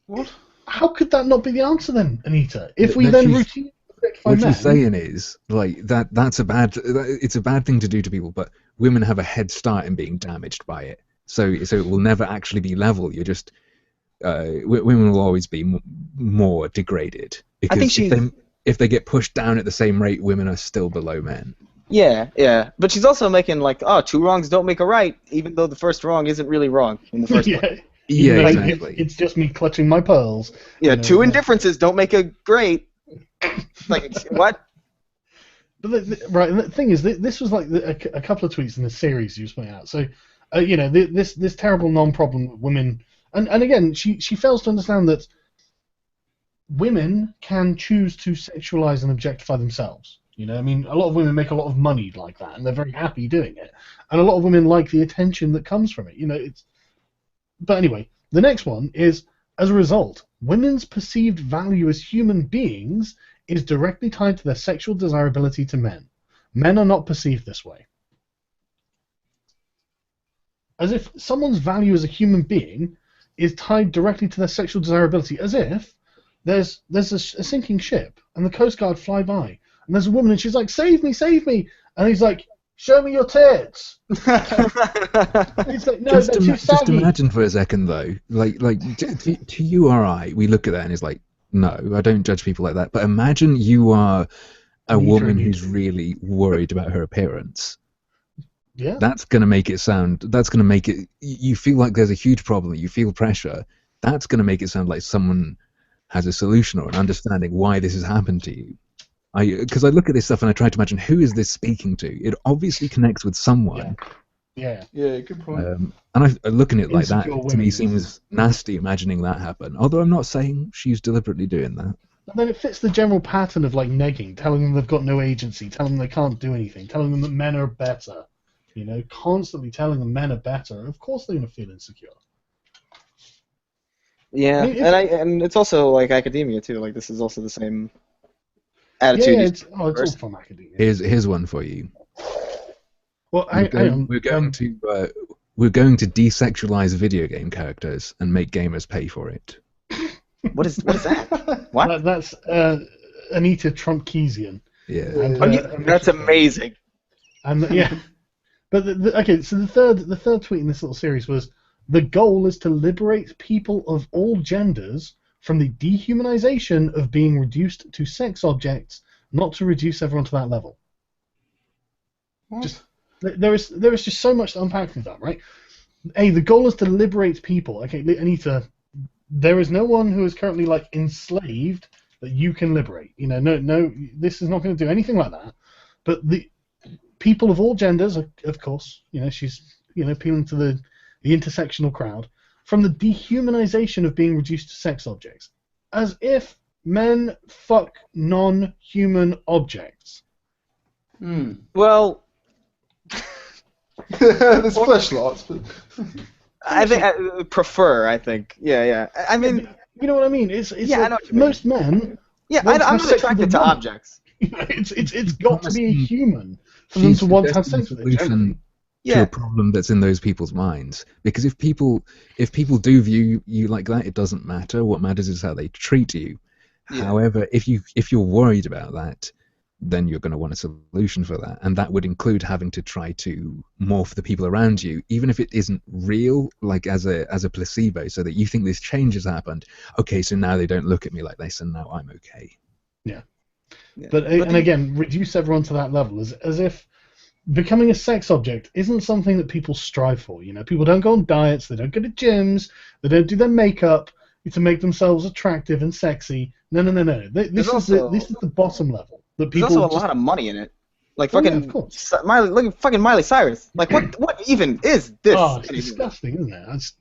What? How could that not be the answer then, Anita? If we then routinely objectify men. What she's saying is like it's a bad thing to do to people, but women have a head start in being damaged by it. So it will never actually be level. You're just women will always be more degraded because if they get pushed down at the same rate, women are still below men. Yeah. But she's also making like, two wrongs don't make a right, even though the first wrong isn't really wrong in the first place. Yeah, exactly. It's just me clutching my pearls. Yeah, two indifferences don't make a great. Like, what? But the thing is, this was like a couple of tweets in the series you was putting out. So, this terrible non-problem with women, and again, she fails to understand that women can choose to sexualize and objectify themselves. I mean, a lot of women make a lot of money like that, and they're very happy doing it. And a lot of women like the attention that comes from it. But anyway, the next one is, as a result, women's perceived value as human beings is directly tied to their sexual desirability to men. Men are not perceived this way. As if someone's value as a human being is tied directly to their sexual desirability, as if there's a sinking ship and the Coast Guard fly by and there's a woman and she's like, save me, and he's like, show me your tits. It's like, no, just imagine for a second though, like to you or I, we look at that and it's like, no, I don't judge people like that. But imagine you are a woman who's really worried about her appearance. Yeah. That's going to make it sound. That's going to make it. You feel like there's a huge problem. You feel pressure. That's going to make it sound like someone has a solution or an understanding why this has happened to you. Because I look at this stuff and I try to imagine who is this speaking to. It obviously connects with someone. Yeah. Yeah, good point. And looking at it like that, Insecure to me women. seems nasty imagining that happen. Although I'm not saying she's deliberately doing that. And then it fits the general pattern of like negging, telling them they've got no agency, telling them they can't do anything, telling them that men are better. You know, constantly telling them men are better. Of course they're going to feel insecure. Yeah, I mean, and it's also like academia too. Like this is also the same attitude. Yeah, it's all from academia. Here's one for you. Well, We're going to desexualize video game characters and make gamers pay for it. What is that? What? That's Anita Trumpkesian. Yeah. And, That's amazing. And yeah, but okay. So the third tweet in this little series was, the goal is to liberate people of all genders from the dehumanization of being reduced to sex objects, not to reduce everyone to that level. What? Just there is just so much to unpack with that, right? The goal is to liberate people. Okay, Anita, there is no one who is currently like enslaved that you can liberate. You know, no, this is not going to do anything like that. But the people of all genders, of course, you know, she's appealing to the intersectional crowd, from the dehumanization of being reduced to sex objects, as if men fuck non-human objects. Well, there's fleshlights, but I think I prefer. I think. Yeah. I mean, you know what I mean? It's yeah, like I know what you mean. most men. Yeah, want to I'm have not sex with attracted a to woman. objects. It's got to be a human for them to want to have sex with it. generally. To a problem that's in those people's minds. Because if people do view you like that, it doesn't matter. What matters is how they treat you. Yeah. However, if you're worried about that, then you're going to want a solution for that, and that would include having to try to morph the people around you, even if it isn't real, like as a placebo, so that you think this change has happened. Okay, so now they don't look at me like this, and now I'm okay. Yeah. But again, reduce everyone to that level, as if becoming a sex object isn't something that people strive for. You know, people don't go on diets, they don't go to gyms, they don't do their makeup to make themselves attractive and sexy. No. This is the bottom level. That people There's also a lot of money in it. Like fucking of course. look at fucking Miley Cyrus. Like what even is this? Oh, it's disgusting, isn't it?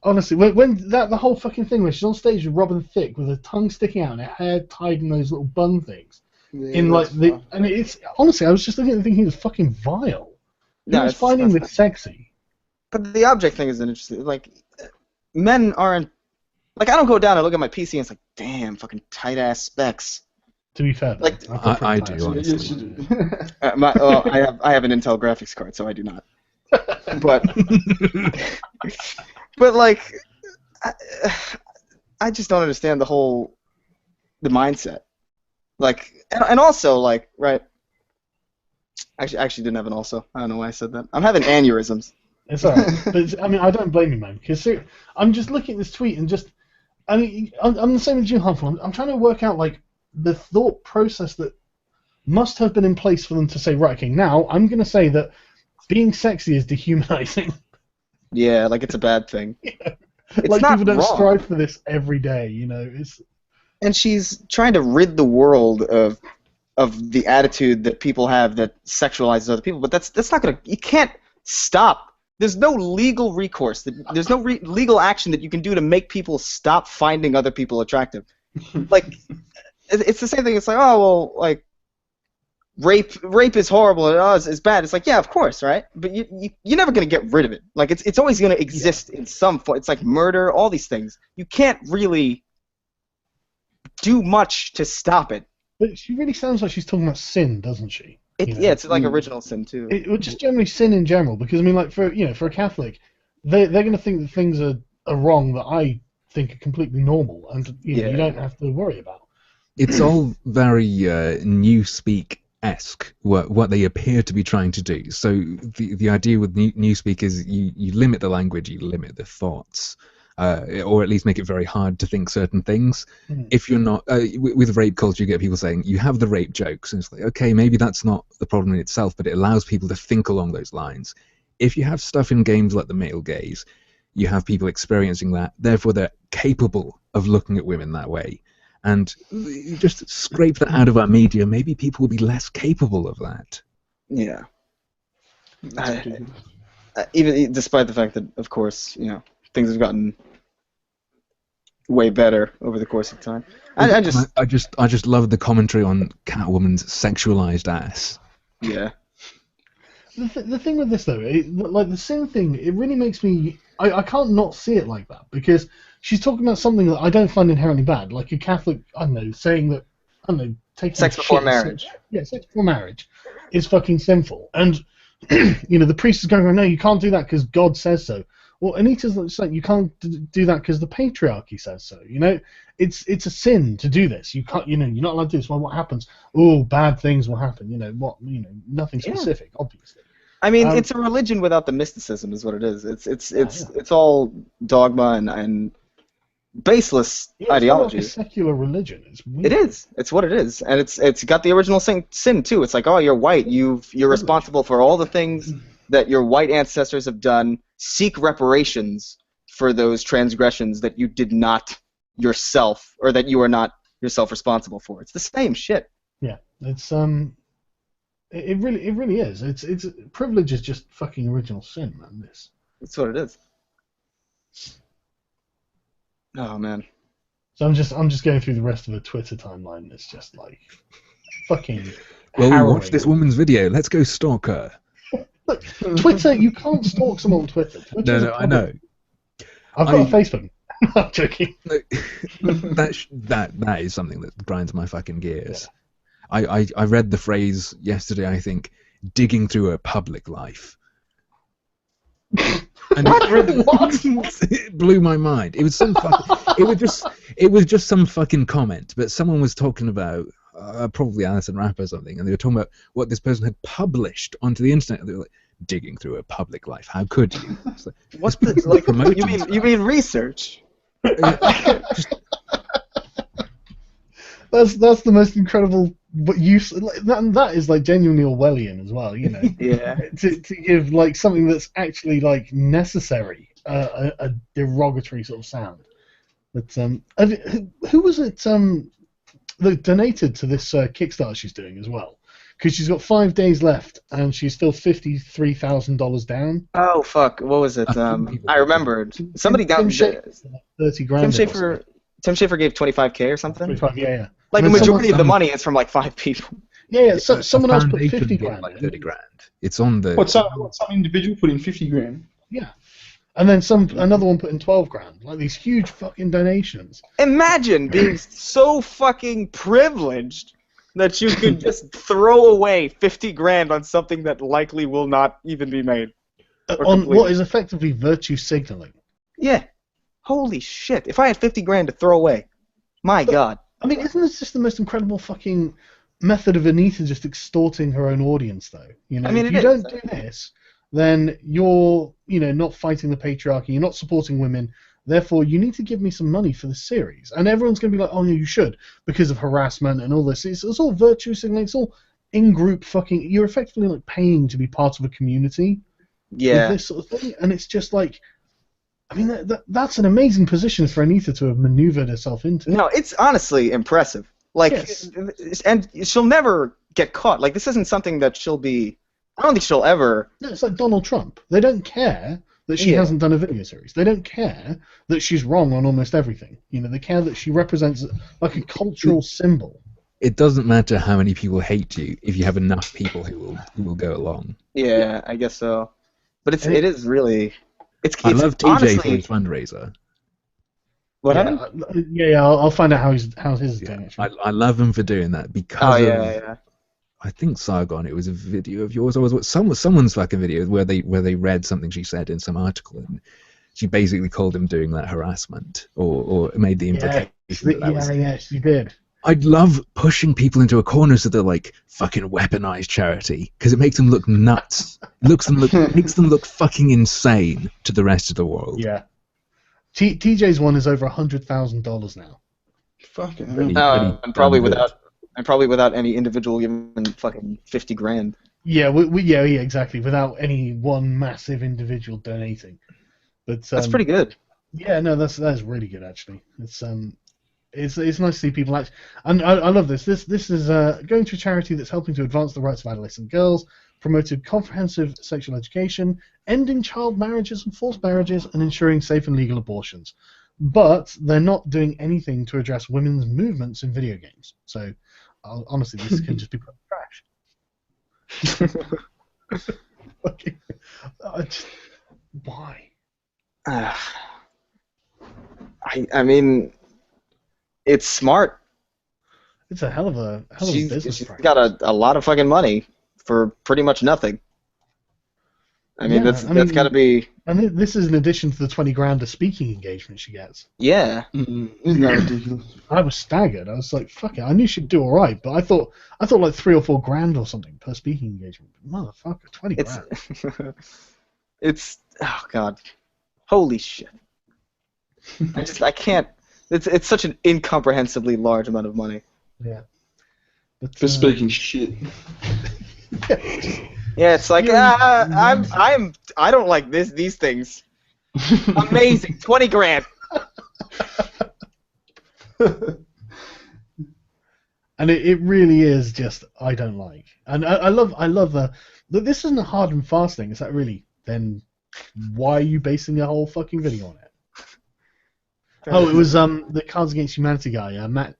Honestly, when the whole fucking thing where she's on stage with Robin Thicke with her tongue sticking out and her hair tied in those little bun things. It's honestly, I was just looking at it thinking it was fucking vile. I was finding this sexy. But the object thing is interesting. Like, men aren't. Like, I don't go down and look at my PC and it's like, damn, fucking tight ass specs. To be fair, like I do honestly. I have an Intel graphics card, so I do not. But like, I just don't understand the mindset. Like, and also, like, right. I actually didn't have an also. I don't know why I said that. I'm having aneurysms. It's alright. But I mean, I don't blame you, man. Because I'm just looking at this tweet and just, I mean, I'm the same as you, Humphrey. I'm trying to work out like the thought process that must have been in place for them to say, right, okay, now I'm going to say that being sexy is dehumanizing. Yeah, like it's a bad thing. Yeah. It's like not people don't wrong. strive for this every day, you know. And she's trying to rid the world of the attitude that people have that sexualizes other people. But that's not gonna. You can't stop. There's no legal recourse. There's no legal action that you can do to make people stop finding other people attractive. Like, it's the same thing. It's like, oh well, like rape is horrible and it's bad. It's like, yeah, of course, right? But you're never gonna get rid of it. Like it's always gonna exist in some form. It's like murder, all these things. You can't really do much to stop it. But she really sounds like she's talking about sin, doesn't she? Yeah, it's like original sin too. Just generally sin in general, because I mean, like for a Catholic, they're going to think that things are wrong that I think are completely normal, and you don't have to worry about. It's all very Newspeak-esque, what they appear to be trying to do. So the idea with Newspeak is you limit the language, you limit the thoughts. or at least make it very hard to think certain things. If you're not with rape culture, you get people saying you have the rape jokes, and it's like, okay, maybe that's not the problem in itself, but it allows people to think along those lines. If you have stuff in games like the male gaze, you have people experiencing that, therefore they're capable of looking at women that way. And you just scrape that out of our media, maybe people will be less capable of that. Yeah. Even despite the fact that, of course, things have gotten way better over the course of time. I just love the commentary on Catwoman's sexualized ass. Yeah. The thing with this though, like the sin thing, it really makes me. I can't not see it like that, because she's talking about something that I don't find inherently bad, like a Catholic, I don't know, saying that, I don't know, taking sex before marriage. Sex before marriage is fucking sinful, and the priest is going, no, you can't do that because God says so. Well, Anita's like, you can't do that because the patriarchy says so. It's a sin to do this. You can't, you're not allowed to do this. Well, what happens? Oh, bad things will happen. Nothing specific, obviously. I mean, it's a religion without the mysticism, is what it is. It's all dogma and baseless ideology. It's like a secular religion. It's weird. It is. It's what it is, and it's got the original sin too. It's like, oh, you're white. You're responsible for all the things that your white ancestors have done. Seek reparations for those transgressions that you did not yourself, or that you are not yourself responsible for. It's the same shit. Yeah, it's It really is. It's privilege is just fucking original sin, man. That's what it is. Oh man. So I'm just going through the rest of the Twitter timeline. And it's just like fucking. Well, harrowing. watch this woman's video. Let's go stalk her. Look, Twitter, you can't stalk someone on Twitter. No, I know. I've got a Facebook. I'm joking. That is something that grinds my fucking gears. Yeah. I read the phrase yesterday, I think, digging through a public life. And it blew my mind. It was some it was just some fucking comment, but someone was talking about probably Alison Rapp or something, and they were talking about what this person had published onto the internet. And they were like, digging through a public life. How could you? Like, what's the you mean research? That's the most incredible use. That is like genuinely Orwellian as well, Yeah. to give like something that's actually like necessary a derogatory sort of sound. But who was it that donated to this Kickstarter she's doing as well? Because she's got 5 days left and she's still $53,000 down. Oh fuck! What was it? I remembered. Somebody down 30 grand. Tim Schafer gave 25K or something. 25, yeah. Like the majority of the money is from like 5 people. Yeah. So someone else put 50 grand. Like 30 grand. It's on the. Some individual put in 50 grand? Yeah. And then another one put in 12 grand. Like these huge fucking donations. Imagine being so fucking privileged that you could just throw away 50 grand on something that likely will not even be made. On what is effectively virtue signaling. Yeah. Holy shit. If I had 50 grand to throw away, my God. I mean, isn't this just the most incredible fucking method of Anita just extorting her own audience, though? I mean, if you don't do this, then you're, not fighting the patriarchy, you're not supporting women, therefore you need to give me some money for the series. And everyone's going to be like, oh, no, you should, because of harassment and all this. It's all virtue signaling, it's all in-group fucking... You're effectively, like, paying to be part of a community with this sort of thing, and it's just like... I mean, that's an amazing position for Anita to have maneuvered herself into. No, it's honestly impressive. Like, yes. And she'll never get caught. Like, this isn't something that she'll be... I don't think she'll ever... No, it's like Donald Trump. They don't care that she hasn't done a video series. They don't care that she's wrong on almost everything. They care that she represents like a cultural symbol. It doesn't matter how many people hate you if you have enough people who will go along. Yeah, I guess so. But it is really... I love TJ honestly, for his fundraiser. What happened? Yeah, I'll find out how his is doing. I love him for doing that because yeah. I think Sargon, it was a video of yours, or was someone's fucking video where they read something she said in some article, and she basically called him doing that harassment, or made the implication that she did. I'd love pushing people into a corner so they're like fucking weaponized charity, because it makes them look nuts. Makes them look fucking insane to the rest of the world. Yeah. TJ's one is over $100,000 now. Fucking hell. Really, No, really and probably damn good. without any individual giving fucking 50 grand. Yeah, yeah, exactly. Without any one massive individual donating. But That's pretty good. Yeah, no, that is really good actually. It's nice to see people act, and I love this. This is going to a charity that's helping to advance the rights of adolescent girls, promoted comprehensive sexual education, ending child marriages and forced marriages, and ensuring safe and legal abortions. But they're not doing anything to address women's movements in video games. So, honestly, this can just be put in the trash. Okay. Why? I mean, it's smart. It's a hell of a business She's practice. got a lot of fucking money for pretty much nothing. I mean, Yeah, that's got to be. And this is in addition to the 20 grand of speaking engagement she gets. Yeah. Isn't that ridiculous? I was staggered. I was like, fuck it. I knew she'd do all right, but I thought like 3 or 4 grand or something per speaking engagement. Motherfucker, 20 grand. It's oh god, holy shit! I can't. It's such an incomprehensibly large amount of money. Yeah. But, For speaking shit. Yeah, it's like I don't like these things. Amazing, 20 grand. And it really is just I don't like. And I love that this isn't a hard and fast thing. Is that really? Then why are you basing your whole fucking video on it? Oh, it was the Cards Against Humanity guy, Max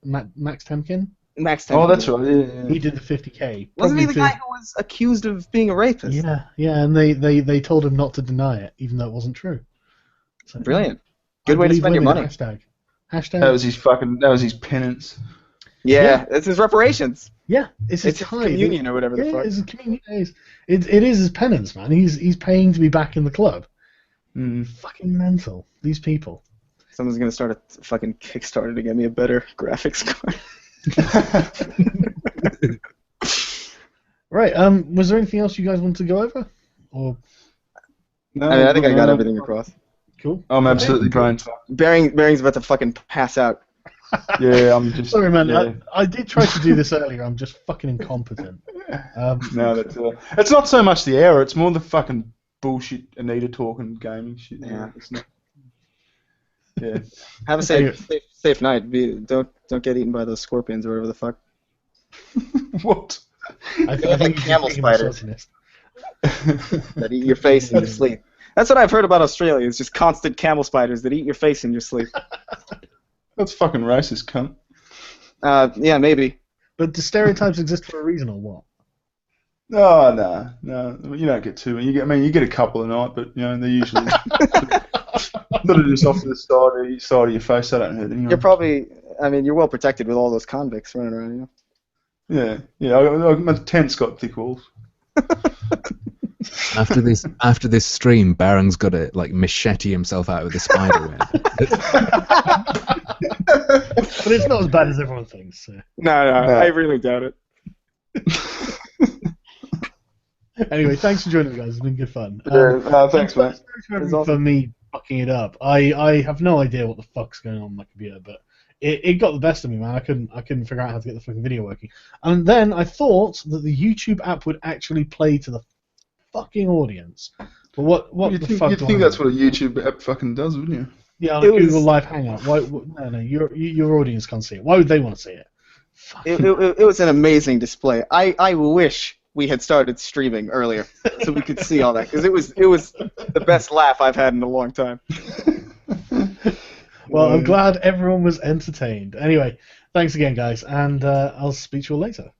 Temkin. Max. Oh, that's right. Yeah. He did the 50K. Wasn't he the Probably guy who was accused of being a rapist? Yeah, and they told him not to deny it, even though it wasn't true. So, Brilliant. Good way to spend your money. Hashtag. That was his penance. Yeah, it's his reparations. Yeah, it's his It's time. communion or whatever the fuck. It's his communion. It is his penance, man. He's paying to be back in the club. Fucking mental. These people. Someone's gonna start a fucking Kickstarter to get me a better graphics card. Right. Was there anything else you guys want to go over? Or No, I think I got everything across. cool. I'm absolutely brain fucked. Bearing's about to fucking pass out. Yeah, I'm just. Sorry, man. Yeah. I did try to do this earlier. I'm just fucking incompetent. No, it's not so much the error. It's more the fucking bullshit Anita talking gaming shit. Yeah. It's not. Yeah. Have a safe night. Don't get eaten by those scorpions or whatever the fuck. What? I They're like think he's camel being a spiders. misogynist. That eat your face in your sleep. That's what I've heard about Australia. It's just constant camel spiders that eat your face in your sleep. That's fucking racist, cunt. Yeah, maybe. But do stereotypes exist for a reason or what? Oh no. You don't get too many. You get a couple a night, but they're usually sort of just off to the side of your face. They don't hurt anyone. You're probably. I mean, you're well protected with all those convicts running around. Yeah. My tent's got thick walls. After this stream, Baron's got to machete himself out of the spider web. But it's not as bad as everyone thinks. So. No, I really doubt it. Anyway, thanks for joining me, guys. It's been good fun. Thanks, mate. For me fucking it up. I have no idea what the fuck's going on with my computer, but it got the best of me, man. I couldn't figure out how to get the fucking video working. And then I thought that the YouTube app would actually play to the fucking audience. But what the fuck? You'd think that's what a YouTube app fucking does, wouldn't you? Yeah, on a Google Live Hangout. No, your audience can't see it. Why would they want to see it? It was an amazing display. I wish we had started streaming earlier so we could see all that, because it was the best laugh I've had in a long time. Well, I'm glad everyone was entertained. Anyway, thanks again, guys, and I'll speak to you all later.